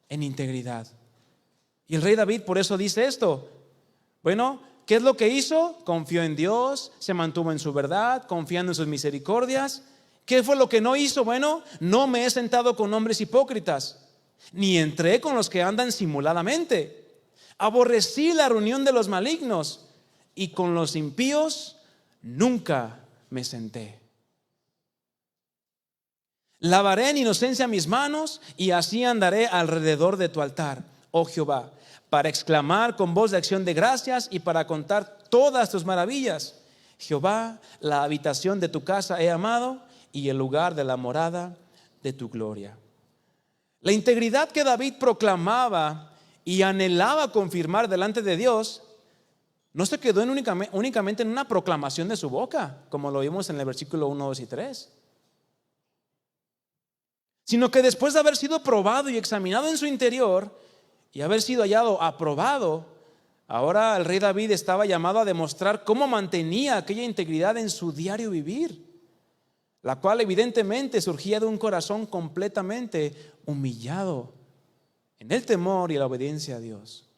Speaker 1: en integridad. Y el rey David por eso dice esto. Bueno, ¿qué es lo que hizo? Confió en Dios, se mantuvo en su verdad, confiando en sus misericordias. ¿Qué fue lo que no hizo? Bueno, no me he sentado con hombres hipócritas, ni entré con los que andan simuladamente. Aborrecí la reunión de los malignos, y con los impíos nunca me senté. Lavaré en inocencia mis manos, y así andaré alrededor de tu altar, oh Jehová, para exclamar con voz de acción de gracias y para contar todas tus maravillas. Jehová, la habitación de tu casa he amado, y el lugar de la morada de tu gloria. La integridad que David proclamaba y anhelaba confirmar delante de Dios no se quedó únicamente en una proclamación de su boca, como lo vimos en el versículo 1, 2 y 3, sino que después de haber sido probado y examinado en su interior y haber sido hallado aprobado, ahora el rey David estaba llamado a demostrar cómo mantenía aquella integridad en su diario vivir, la cual evidentemente surgía de un corazón completamente humillado en el temor y la obediencia a Dios.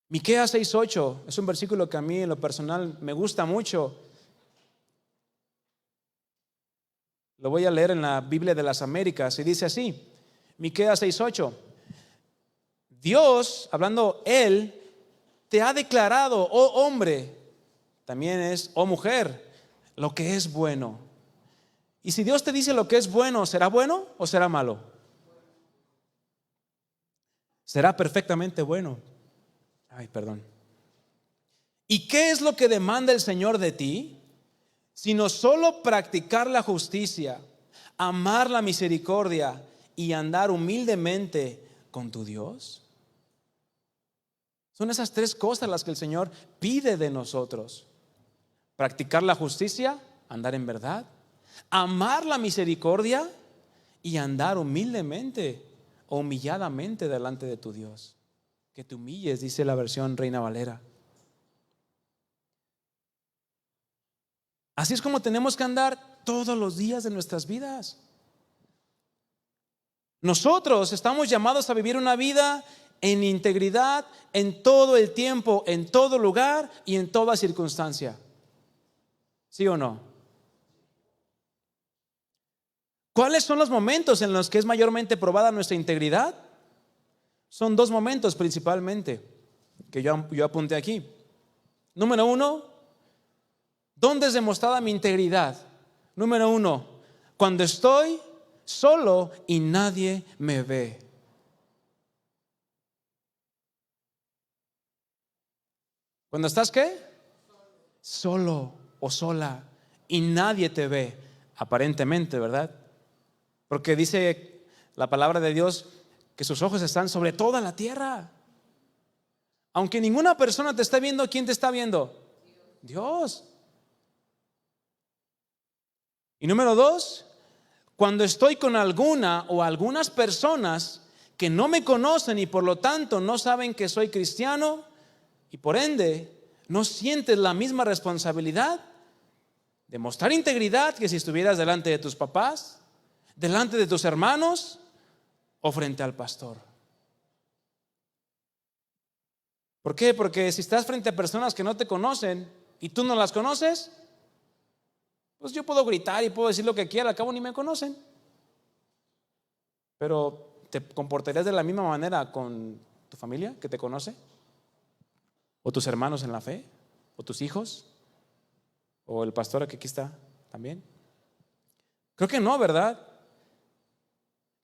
Speaker 1: Miqueas 6:8 es un versículo que a mí en lo personal me gusta mucho. Lo voy a leer en la Biblia de las Américas y dice así, Miqueas 6:8. Dios, hablando Él, te ha declarado, oh hombre, también es, oh mujer, lo que es bueno. Y si Dios te dice lo que es bueno, ¿será bueno o será malo? Será perfectamente bueno. Ay, perdón. ¿Y qué es lo que demanda el Señor de ti? Sino solo practicar la justicia, amar la misericordia y andar humildemente con tu Dios. Son esas tres cosas las que el Señor pide de nosotros: practicar la justicia, andar en verdad, amar la misericordia y andar humildemente o humilladamente delante de tu Dios. Que te humilles, dice la versión Reina Valera. Así es como tenemos que andar todos los días de nuestras vidas. Nosotros estamos llamados a vivir una vida en integridad en todo el tiempo, en todo lugar y en toda circunstancia. ¿Sí o no? ¿Cuáles son los momentos en los que es mayormente probada nuestra integridad? Son dos momentos principalmente que yo apunté aquí. Número uno, ¿dónde es demostrada mi integridad? Número uno, cuando estoy solo y nadie me ve. ¿Cuando estás qué? Solo o sola y nadie te ve, aparentemente, ¿verdad? Porque dice la palabra de Dios que sus ojos están sobre toda la tierra. Aunque ninguna persona te está viendo, ¿quién te está viendo? Dios. Y número dos, cuando estoy con alguna o algunas personas que no me conocen y por lo tanto no saben que soy cristiano y por ende no sientes la misma responsabilidad de mostrar integridad que si estuvieras delante de tus papás, delante de tus hermanos o frente al pastor. ¿Por qué? Porque si estás frente a personas que no te conocen y tú no las conoces, pues yo puedo gritar y puedo decir lo que quiera, al cabo ni me conocen. Pero ¿te comportarías de la misma manera con tu familia que te conoce? ¿O tus hermanos en la fe? ¿O tus hijos? ¿O el pastor que aquí está también? Creo que no, ¿verdad?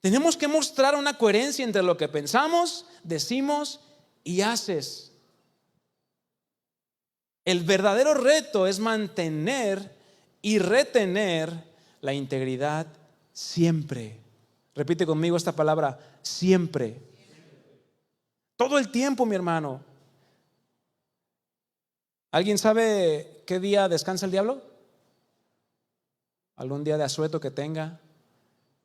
Speaker 1: Tenemos que mostrar una coherencia entre lo que pensamos, decimos y haces. El verdadero reto es mantener y retener la integridad siempre. Repite conmigo esta palabra, siempre. Todo el tiempo, mi hermano. ¿Alguien sabe qué día descansa el diablo? ¿Algún día de asueto que tenga?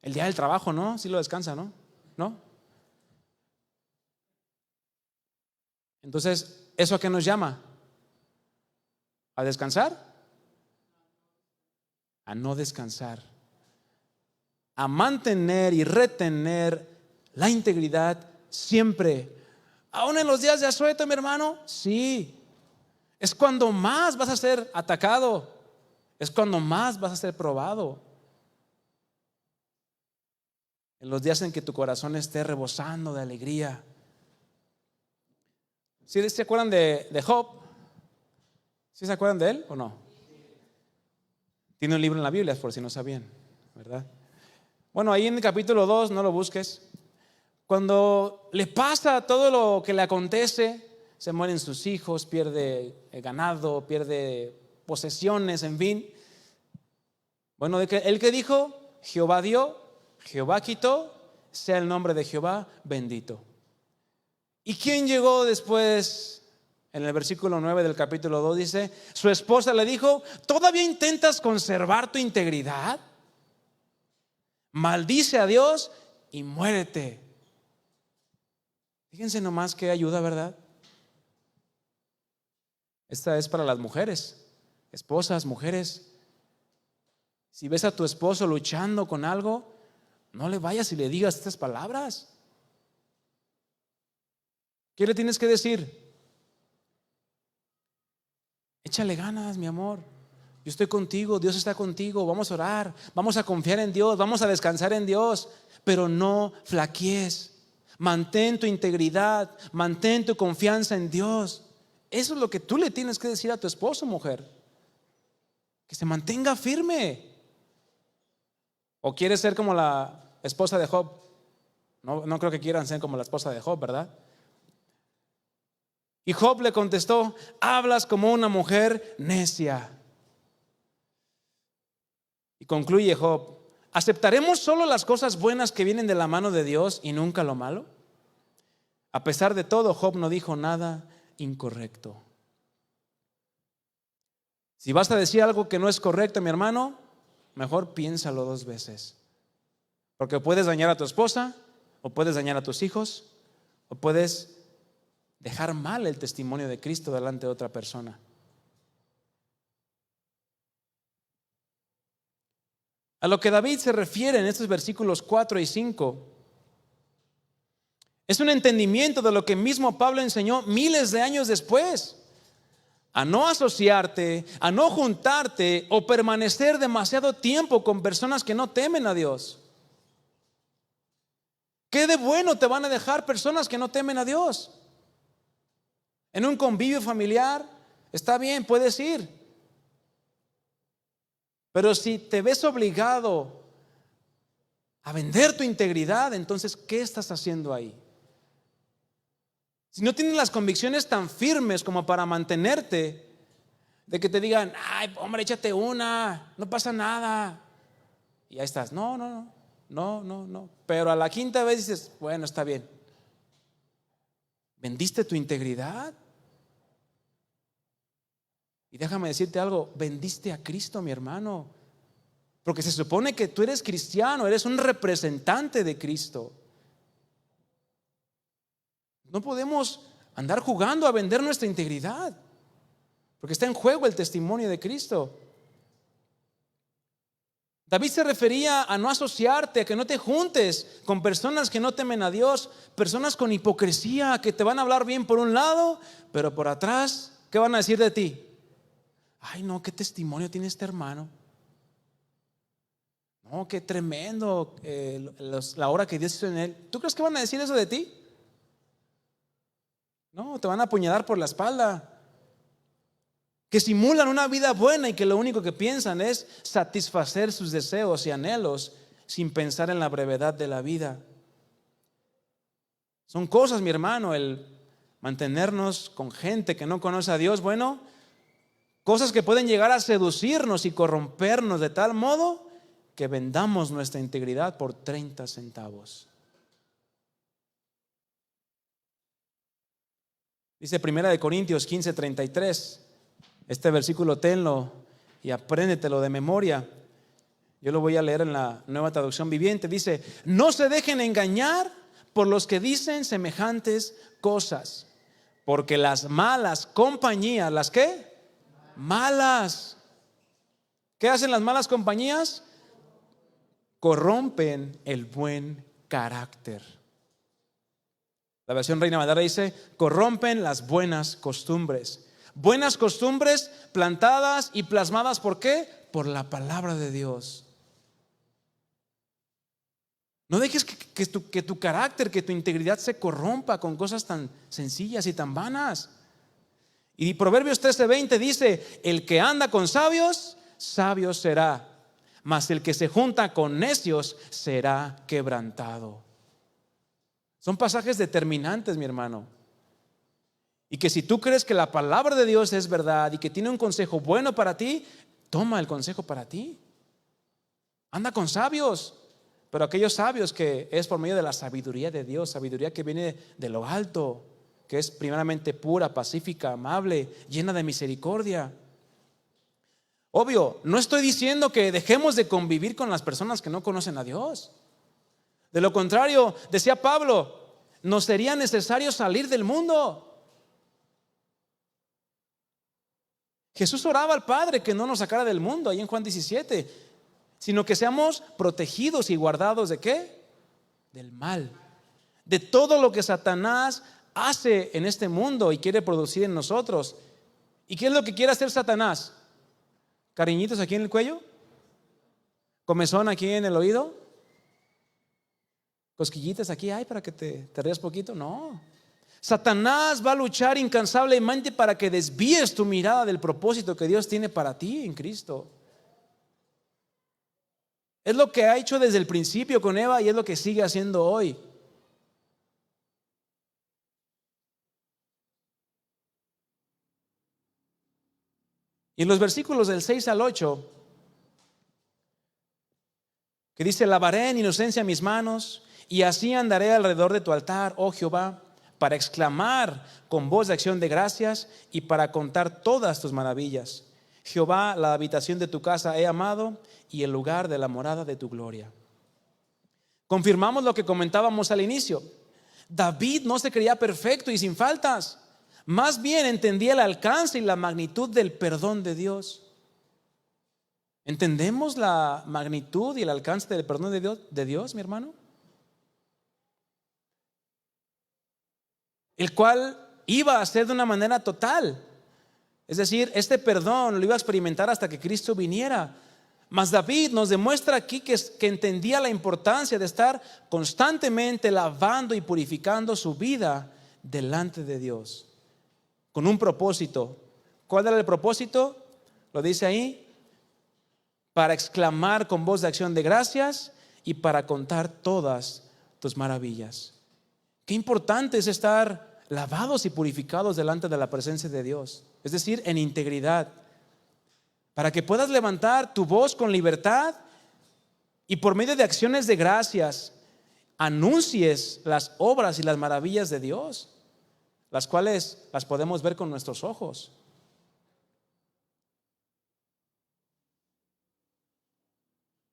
Speaker 1: El día del trabajo, ¿no? Sí lo descansa, ¿no? ¿No? Entonces, ¿eso a qué nos llama? ¿A descansar? A no descansar. A mantener y retener la integridad siempre. Aún en los días de asueto, mi hermano, sí. Es cuando más vas a ser atacado. Es cuando más vas a ser probado. En los días en que tu corazón esté rebosando de alegría. ¿Sí se acuerdan de Job? ¿Sí se acuerdan de él o no? Tiene un libro en la Biblia, por si no sabían, ¿verdad? Bueno, ahí en el capítulo 2, no lo busques. Cuando le pasa todo lo que le acontece, se mueren sus hijos, pierde el ganado, pierde posesiones, en fin. Bueno, ¿él qué dijo? Jehová dio, Jehová quitó, sea el nombre de Jehová bendito. ¿Y quién llegó después? En el versículo 9 del capítulo 2 dice, su esposa le dijo, ¿todavía intentas conservar tu integridad? Maldice a Dios y muérete. Fíjense nomás qué ayuda, ¿verdad? Esta es para las mujeres, esposas, mujeres. Si ves a tu esposo luchando con algo, no le vayas y le digas estas palabras. ¿Qué le tienes que decir? Échale ganas, mi amor. Yo estoy contigo, Dios está contigo. Vamos a orar, vamos a confiar en Dios, vamos a descansar en Dios. Pero no flaquees. Mantén tu integridad, mantén tu confianza en Dios. Eso es lo que tú le tienes que decir a tu esposo, mujer. Que se mantenga firme. ¿O quieres ser como la esposa de Job? No creo que quieran ser como la esposa de Job, ¿verdad? Y Job le contestó, hablas como una mujer necia. Y concluye Job, ¿aceptaremos solo las cosas buenas que vienen de la mano de Dios y nunca lo malo? A pesar de todo, Job no dijo nada incorrecto. Si vas a decir algo que no es correcto, mi hermano, mejor piénsalo 2 veces. Porque puedes dañar a tu esposa, o puedes dañar a tus hijos, o puedes dejar mal el testimonio de Cristo delante de otra persona. A lo que David se refiere en estos versículos 4 y 5 es un entendimiento de lo que mismo Pablo enseñó miles de años después. A no asociarte, a no juntarte o permanecer demasiado tiempo con personas que no temen a Dios. ¿Qué de bueno te van a dejar personas que no temen a Dios? En un convivio familiar, está bien, puedes ir. Pero si te ves obligado a vender tu integridad, entonces, ¿qué estás haciendo ahí? Si no tienes las convicciones tan firmes como para mantenerte, de que te digan, ay, hombre, échate una, no pasa nada. Y ahí estás, no. Pero a la quinta vez dices, bueno, está bien. ¿Vendiste tu integridad? Y déjame decirte algo, vendiste a Cristo, mi hermano. Porque se supone que tú eres cristiano, eres un representante de Cristo. No podemos andar jugando a vender nuestra integridad, porque está en juego el testimonio de Cristo. David se refería a no asociarte, a que no te juntes con personas que no temen a Dios, personas con hipocresía, que te van a hablar bien por un lado, pero por atrás, ¿qué van a decir de ti? Ay, no, qué testimonio tiene este hermano. No, qué tremendo la obra que Dios hizo en él. ¿Tú crees que van a decir eso de ti? No, te van a apuñalar por la espalda. Que simulan una vida buena y que lo único que piensan es satisfacer sus deseos y anhelos sin pensar en la brevedad de la vida. Son cosas, mi hermano, el mantenernos con gente que no conoce a Dios, bueno, cosas que pueden llegar a seducirnos y corrompernos de tal modo que vendamos nuestra integridad por 30 centavos. Dice 1 Corintios 15:33. Este versículo tenlo y apréndetelo de memoria. Yo lo voy a leer en la Nueva Traducción Viviente. Dice: no se dejen engañar por los que dicen semejantes cosas, porque las malas compañías, ¿las qué? Malas. ¿Qué hacen las malas compañías? Corrompen el buen carácter. La versión Reina Valera dice: corrompen las buenas costumbres. Buenas costumbres plantadas y plasmadas, ¿por qué? Por la palabra de Dios. No dejes que tu carácter, que tu integridad se corrompa con cosas tan sencillas y tan vanas. Y Proverbios 13:20 dice: el que anda con sabios, sabio será, mas el que se junta con necios será quebrantado. Son pasajes determinantes, mi hermano. Y que si tú crees que la palabra de Dios es verdad y que tiene un consejo bueno para ti, toma el consejo para ti. Anda con sabios, pero aquellos sabios que es por medio de la sabiduría de Dios, sabiduría que viene de lo alto, que es primeramente pura, pacífica, amable, llena de misericordia. Obvio, no estoy diciendo que dejemos de convivir con las personas que no conocen a Dios. De lo contrario, decía Pablo, nos sería necesario salir del mundo. Jesús oraba al Padre que no nos sacara del mundo, ahí en Juan 17, sino que seamos protegidos y guardados ¿de qué? Del mal, de todo lo que Satanás hace en este mundo y quiere producir en nosotros. ¿Y qué es lo que quiere hacer Satanás? ¿Cariñitos aquí en el cuello? ¿Comezón aquí en el oído? ¿Cosquillitas aquí hay para que te rías poquito? No. Satanás va a luchar incansablemente para que desvíes tu mirada del propósito que Dios tiene para ti en Cristo. Es lo que ha hecho desde el principio con Eva y es lo que sigue haciendo hoy. Y en los versículos del 6 al 8, que dice: lavaré en inocencia mis manos y así andaré alrededor de tu altar, oh Jehová, para exclamar con voz de acción de gracias y para contar todas tus maravillas. Jehová, la habitación de tu casa he amado y el lugar de la morada de tu gloria. Confirmamos lo que comentábamos al inicio. David no se creía perfecto y sin faltas. Más bien entendía el alcance y la magnitud del perdón de Dios. ¿Entendemos la magnitud y el alcance del perdón de Dios, mi hermano? El cual iba a ser de una manera total. Es decir, este perdón lo iba a experimentar hasta que Cristo viniera. Mas David nos demuestra aquí que entendía la importancia de estar constantemente lavando y purificando su vida delante de Dios, con un propósito. ¿Cuál era el propósito? Lo dice ahí: para exclamar con voz de acción de gracias y para contar todas tus maravillas. Qué importante es estar lavados y purificados delante de la presencia de Dios, es decir, en integridad, para que puedas levantar tu voz con libertad y por medio de acciones de gracias anuncies las obras y las maravillas de Dios, las cuales las podemos ver con nuestros ojos.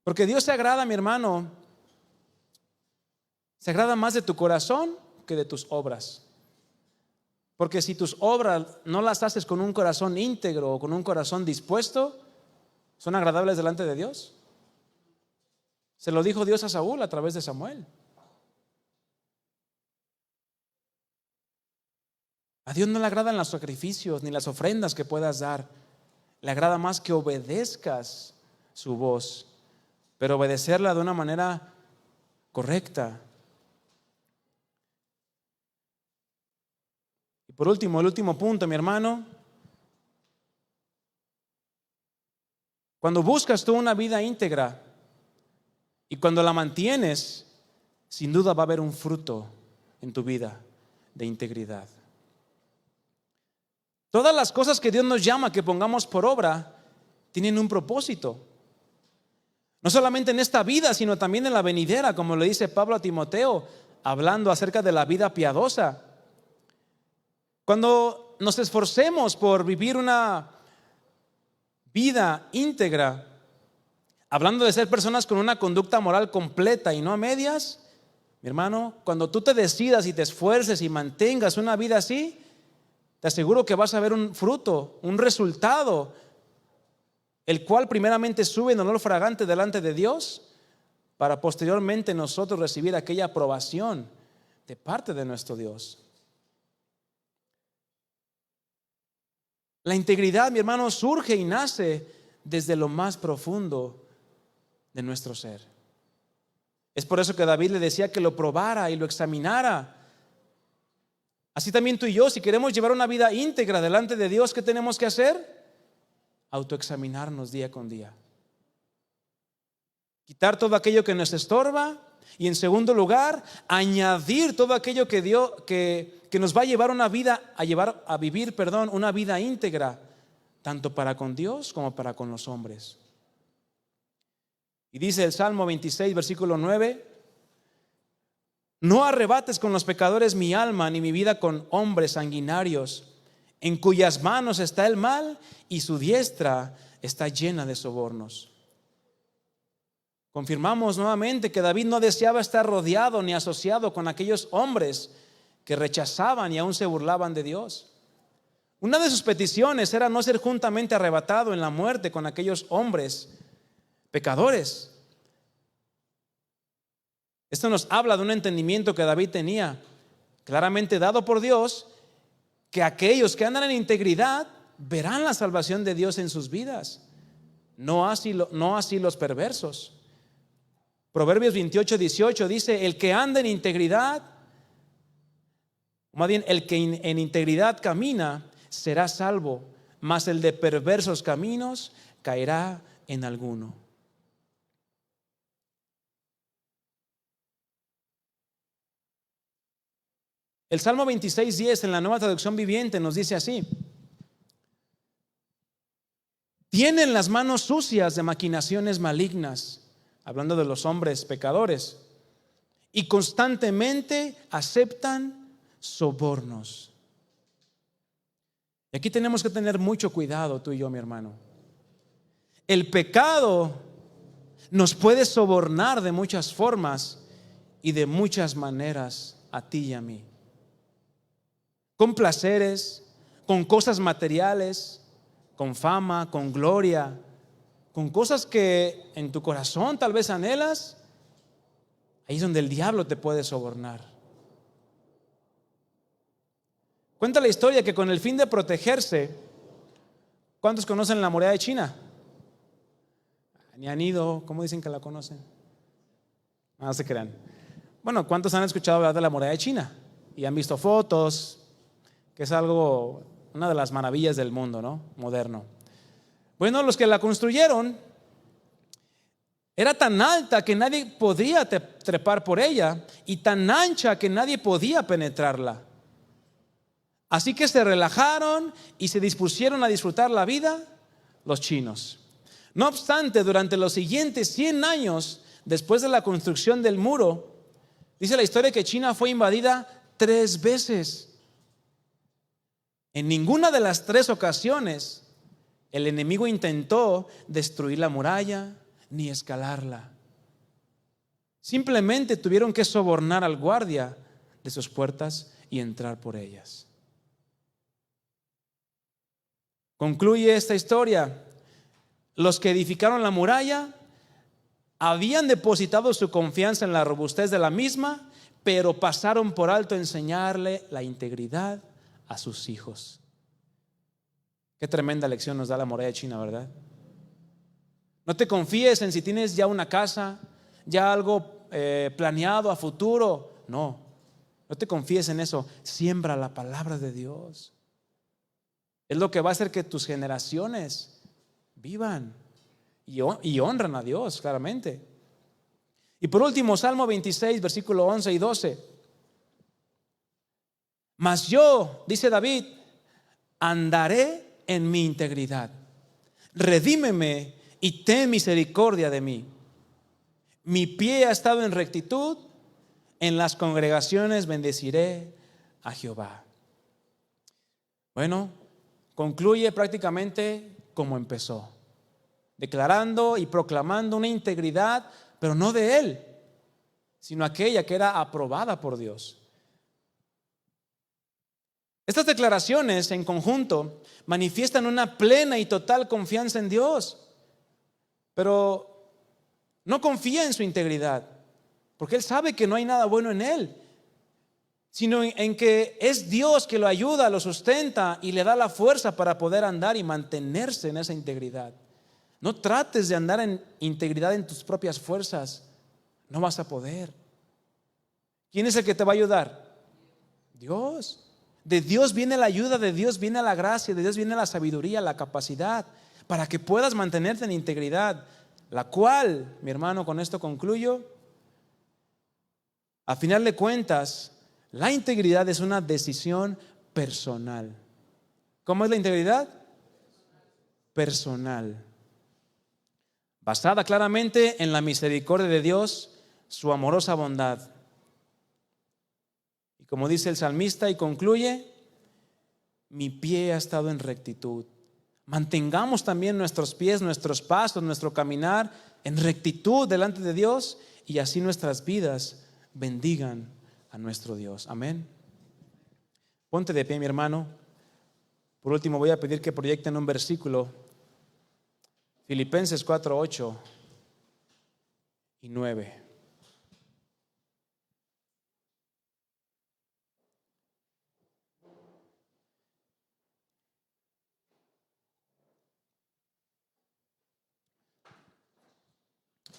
Speaker 1: Porque Dios se agrada, mi hermano, se agrada más de tu corazón que de tus obras. Porque si tus obras no las haces con un corazón íntegro o con un corazón dispuesto, ¿son agradables delante de Dios? Se lo dijo Dios a Saúl a través de Samuel. A Dios no le agradan los sacrificios ni las ofrendas que puedas dar. Le agrada más que obedezcas su voz, pero obedecerla de una manera correcta. Y por último, el último punto, mi hermano. Cuando buscas tú una vida íntegra y cuando la mantienes, sin duda va a haber un fruto en tu vida de integridad. Todas las cosas que Dios nos llama que pongamos por obra tienen un propósito. No solamente en esta vida, sino también en la venidera, como le dice Pablo a Timoteo, hablando acerca de la vida piadosa. Cuando nos esforcemos por vivir una vida íntegra, Hablando de ser personas con una conducta moral completa y no a medias, mi hermano, cuando tú te decidas y te esfuerces y mantengas una vida así, te aseguro que vas a ver un fruto, un resultado, el cual primeramente sube en olor fragante delante de Dios, para posteriormente nosotros recibir aquella aprobación de parte de nuestro Dios. La integridad, mi hermano, surge y nace desde lo más profundo de nuestro ser. Es por eso que David le decía que lo probara y lo examinara. Así también tú y yo, si queremos llevar una vida íntegra delante de Dios, ¿qué tenemos que hacer? Autoexaminarnos día con día. Quitar todo aquello que nos estorba y, en segundo lugar, añadir todo aquello que nos va a llevar a vivir una vida íntegra, tanto para con Dios como para con los hombres. Y dice el Salmo 26, versículo 9: no arrebates con los pecadores mi alma, ni mi vida con hombres sanguinarios, en cuyas manos está el mal y su diestra está llena de sobornos. Confirmamos nuevamente que David no deseaba estar rodeado ni asociado con aquellos hombres que rechazaban y aún se burlaban de Dios. Una de sus peticiones era no ser juntamente arrebatado en la muerte con aquellos hombres pecadores. Esto nos habla de un entendimiento que David tenía, claramente dado por Dios, que aquellos que andan en integridad verán la salvación de Dios en sus vidas, no así los perversos. Proverbios 28, 18 dice: el que anda en integridad, más bien el que en integridad camina, será salvo, mas el de perversos caminos caerá en alguno. El Salmo 26, 10 en la Nueva Traducción Viviente nos dice así: tienen las manos sucias de maquinaciones malignas, hablando de los hombres pecadores, y constantemente aceptan sobornos. Y aquí tenemos que tener mucho cuidado, tú y yo, mi hermano. El pecado nos puede sobornar de muchas formas y de muchas maneras a ti y a mí. Con placeres, con cosas materiales, con fama, con gloria, con cosas que en tu corazón tal vez anhelas. Ahí es donde el diablo te puede sobornar. Cuenta la historia que con el fin de protegerse, ¿cuántos conocen la muralla de China? Ni han ido. ¿Cómo dicen que la conocen? No se crean. Bueno, ¿cuántos han escuchado hablar de la muralla de China? Y han visto fotos, que es una de las maravillas del mundo, ¿no? Moderno. Bueno, los que la construyeron, era tan alta que nadie podía trepar por ella, y tan ancha que nadie podía penetrarla. Así que se relajaron y se dispusieron a disfrutar la vida los chinos. No obstante, durante los siguientes 100 años, después de la construcción del muro, dice la historia que China fue invadida 3 veces. En ninguna de las 3 ocasiones el enemigo intentó destruir la muralla ni escalarla. Simplemente tuvieron que sobornar al guardia de sus puertas y entrar por ellas. Concluye esta historia: los que edificaron la muralla habían depositado su confianza en la robustez de la misma, pero pasaron por alto enseñarle la integridad a sus hijos. Qué tremenda lección nos da la muralla de China, ¿verdad? No te confíes en si tienes ya una casa, ya algo planeado a futuro. No te confíes en eso. Siembra la palabra de Dios. Es lo que va a hacer que tus generaciones vivan y honran a Dios, claramente. Y por último, Salmo 26, versículo 11 y 12. Mas yo, dice David, andaré en mi integridad. Redímeme y ten misericordia de mí. Mi pie ha estado en rectitud, en las congregaciones bendeciré a Jehová. Bueno, concluye prácticamente como empezó. declarando y proclamando una integridad, pero no de Él, sino aquella que era aprobada por Dios. Estas declaraciones en conjunto manifiestan una plena y total confianza en Dios, pero no confía en su integridad, porque Él sabe que no hay nada bueno en Él, sino en que es Dios que lo ayuda, lo sustenta y le da la fuerza para poder andar y mantenerse en esa integridad. No trates de andar en integridad en tus propias fuerzas, no vas a poder. ¿Quién es el que te va a ayudar? Dios. De Dios viene la ayuda, de Dios viene la gracia, de Dios viene la sabiduría, la capacidad, para que puedas mantenerte en integridad, la cual, mi hermano, con esto concluyo, a final de cuentas, la integridad es una decisión personal. ¿Cómo es la integridad? Personal. Basada claramente en la misericordia de Dios, su amorosa bondad. Y como dice el salmista y concluye, mi pie ha estado en rectitud. Mantengamos también nuestros pies, nuestros pasos, nuestro caminar en rectitud delante de Dios y así nuestras vidas bendigan a nuestro Dios. Amén. Ponte de pie, mi hermano. Por último, voy a pedir que proyecten un versículo. Filipenses 4, 8 y 9.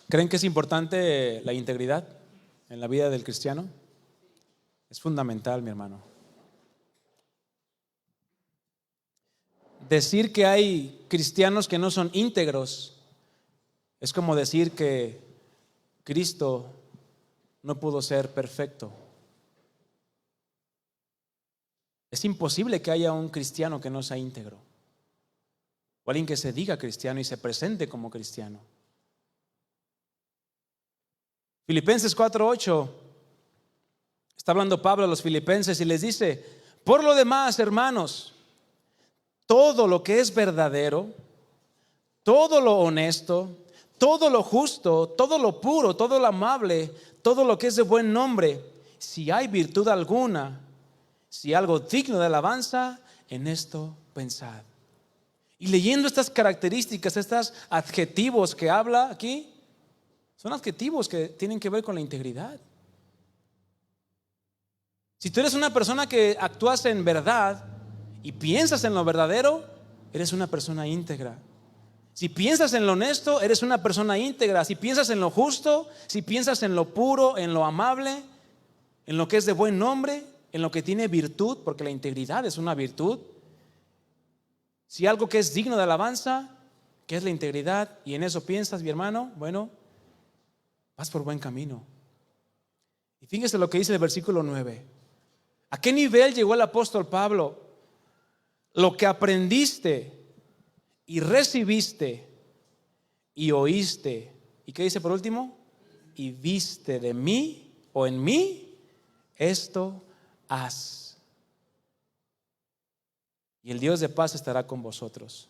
Speaker 1: ¿Creen que es importante la integridad en la vida del cristiano? Es fundamental, mi hermano. Decir que hay cristianos que no son íntegros es como decir que Cristo no pudo ser perfecto. Es imposible que haya un cristiano que no sea íntegro, o alguien que se diga cristiano y se presente como cristiano. Filipenses 4:8, está hablando Pablo a los filipenses y les dice: por lo demás, hermanos, todo lo que es verdadero, todo lo honesto, todo lo justo, todo lo puro, todo lo amable, todo lo que es de buen nombre, si hay virtud alguna, si algo digno de alabanza, en esto pensad. Y leyendo estas características, estos adjetivos que habla aquí, son adjetivos que tienen que ver con la integridad. Si tú eres una persona que actúas en verdad y piensas en lo verdadero, eres una persona íntegra. Si piensas en lo honesto, eres una persona íntegra. Si piensas en lo justo, si piensas en lo puro, en lo amable, en lo que es de buen nombre, en lo que tiene virtud, porque la integridad es una virtud. Si algo que es digno de alabanza, que es la integridad, y en eso piensas, mi hermano, bueno, vas por buen camino. Y fíjese lo que dice el versículo 9. ¿A qué nivel llegó el apóstol Pablo? Lo que aprendiste y recibiste y oíste. ¿Y qué dice por último? Y viste de mí o en mí, esto haz. Y el Dios de paz estará con vosotros.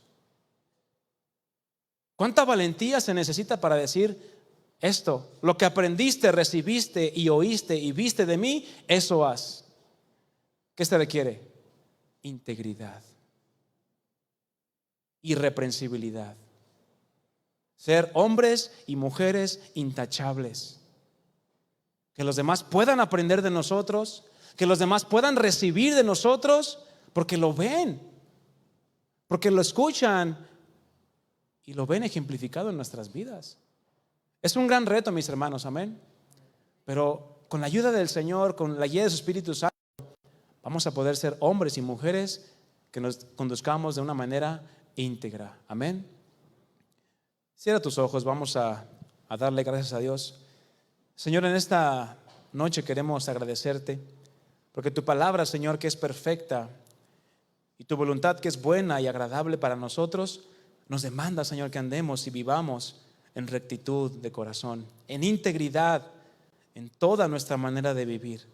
Speaker 1: ¿Cuánta valentía se necesita para decir esto? Lo que aprendiste, recibiste y oíste y viste de mí, eso haz. ¿Qué se requiere? Integridad, irreprensibilidad, ser hombres y mujeres intachables, que los demás puedan aprender de nosotros, que los demás puedan recibir de nosotros, porque lo ven, porque lo escuchan y lo ven ejemplificado en nuestras vidas. Es un gran reto, mis hermanos, amén. Pero con la ayuda del Señor, con la guía de su Espíritu Santo, vamos a poder ser hombres y mujeres que nos conduzcamos de una manera íntegra, amén. Cierra tus ojos, vamos a darle gracias a Dios. Señor, en esta noche queremos agradecerte, porque tu palabra, Señor, que es perfecta, y tu voluntad que es buena y agradable para nosotros, nos demanda, Señor, que andemos y vivamos en rectitud de corazón, en integridad, en toda nuestra manera de vivir,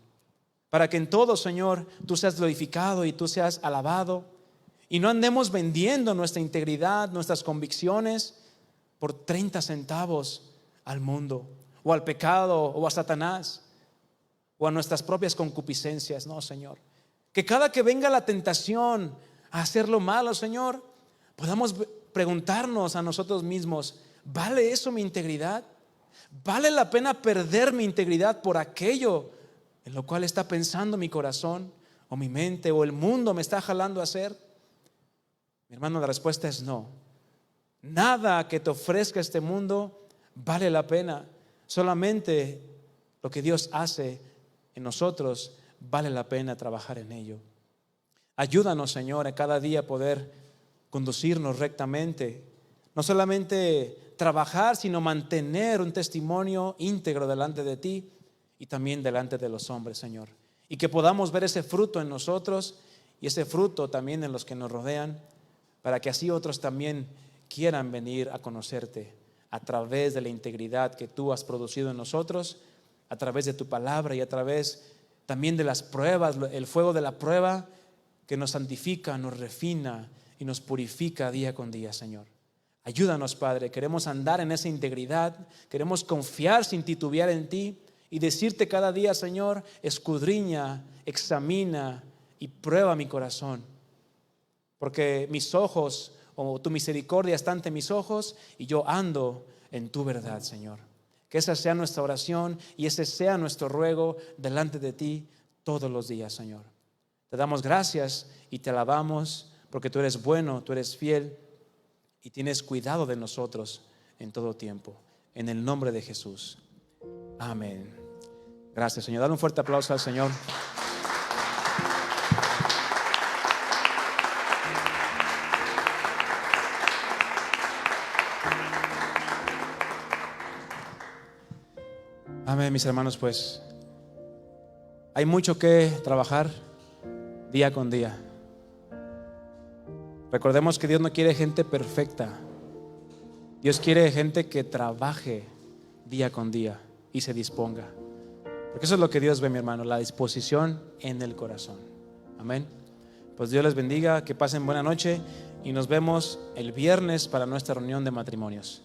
Speaker 1: para que en todo, Señor, tú seas glorificado y tú seas alabado, y no andemos vendiendo nuestra integridad, nuestras convicciones, por 30 centavos al mundo, o al pecado, o a Satanás, o a nuestras propias concupiscencias. No, Señor, que cada que venga la tentación a hacer lo malo, Señor, podamos preguntarnos a nosotros mismos: ¿vale eso mi integridad? ¿Vale la pena perder mi integridad por aquello en lo cual está pensando mi corazón, o mi mente, o el mundo me está jalando a hacer? Mi hermano, la respuesta es no. Nada que te ofrezca este mundo vale la pena. Solamente lo que Dios hace en nosotros vale la pena trabajar en ello. Ayúdanos, Señor, a cada día poder conducirnos rectamente. No solamente trabajar, sino mantener un testimonio íntegro delante de ti y también delante de los hombres, Señor. Y que podamos ver ese fruto en nosotros y ese fruto también en los que nos rodean, para que así otros también quieran venir a conocerte a través de la integridad que tú has producido en nosotros, a través de tu palabra y a través también de las pruebas, el fuego de la prueba que nos santifica, nos refina y nos purifica día con día, Señor. Ayúdanos, Padre, queremos andar en esa integridad, queremos confiar sin titubear en ti y decirte cada día: Señor, escudriña, examina y prueba mi corazón, porque mis ojos, o tu misericordia está ante mis ojos, y yo ando en tu verdad, Señor. Que esa sea nuestra oración y ese sea nuestro ruego delante de ti todos los días, Señor. Te damos gracias y te alabamos, porque tú eres bueno, tú eres fiel y tienes cuidado de nosotros en todo tiempo. En el nombre de Jesús. Amén. Gracias, Señor. Dale un fuerte aplauso al Señor. Amén, mis hermanos, pues hay mucho que trabajar día con día. Recordemos que Dios no quiere gente perfecta. Dios quiere gente que trabaje día con día y se disponga. Porque eso es lo que Dios ve, mi hermano, la disposición en el corazón. Amén. Pues Dios les bendiga, que pasen buena noche y nos vemos el viernes para nuestra reunión de matrimonios.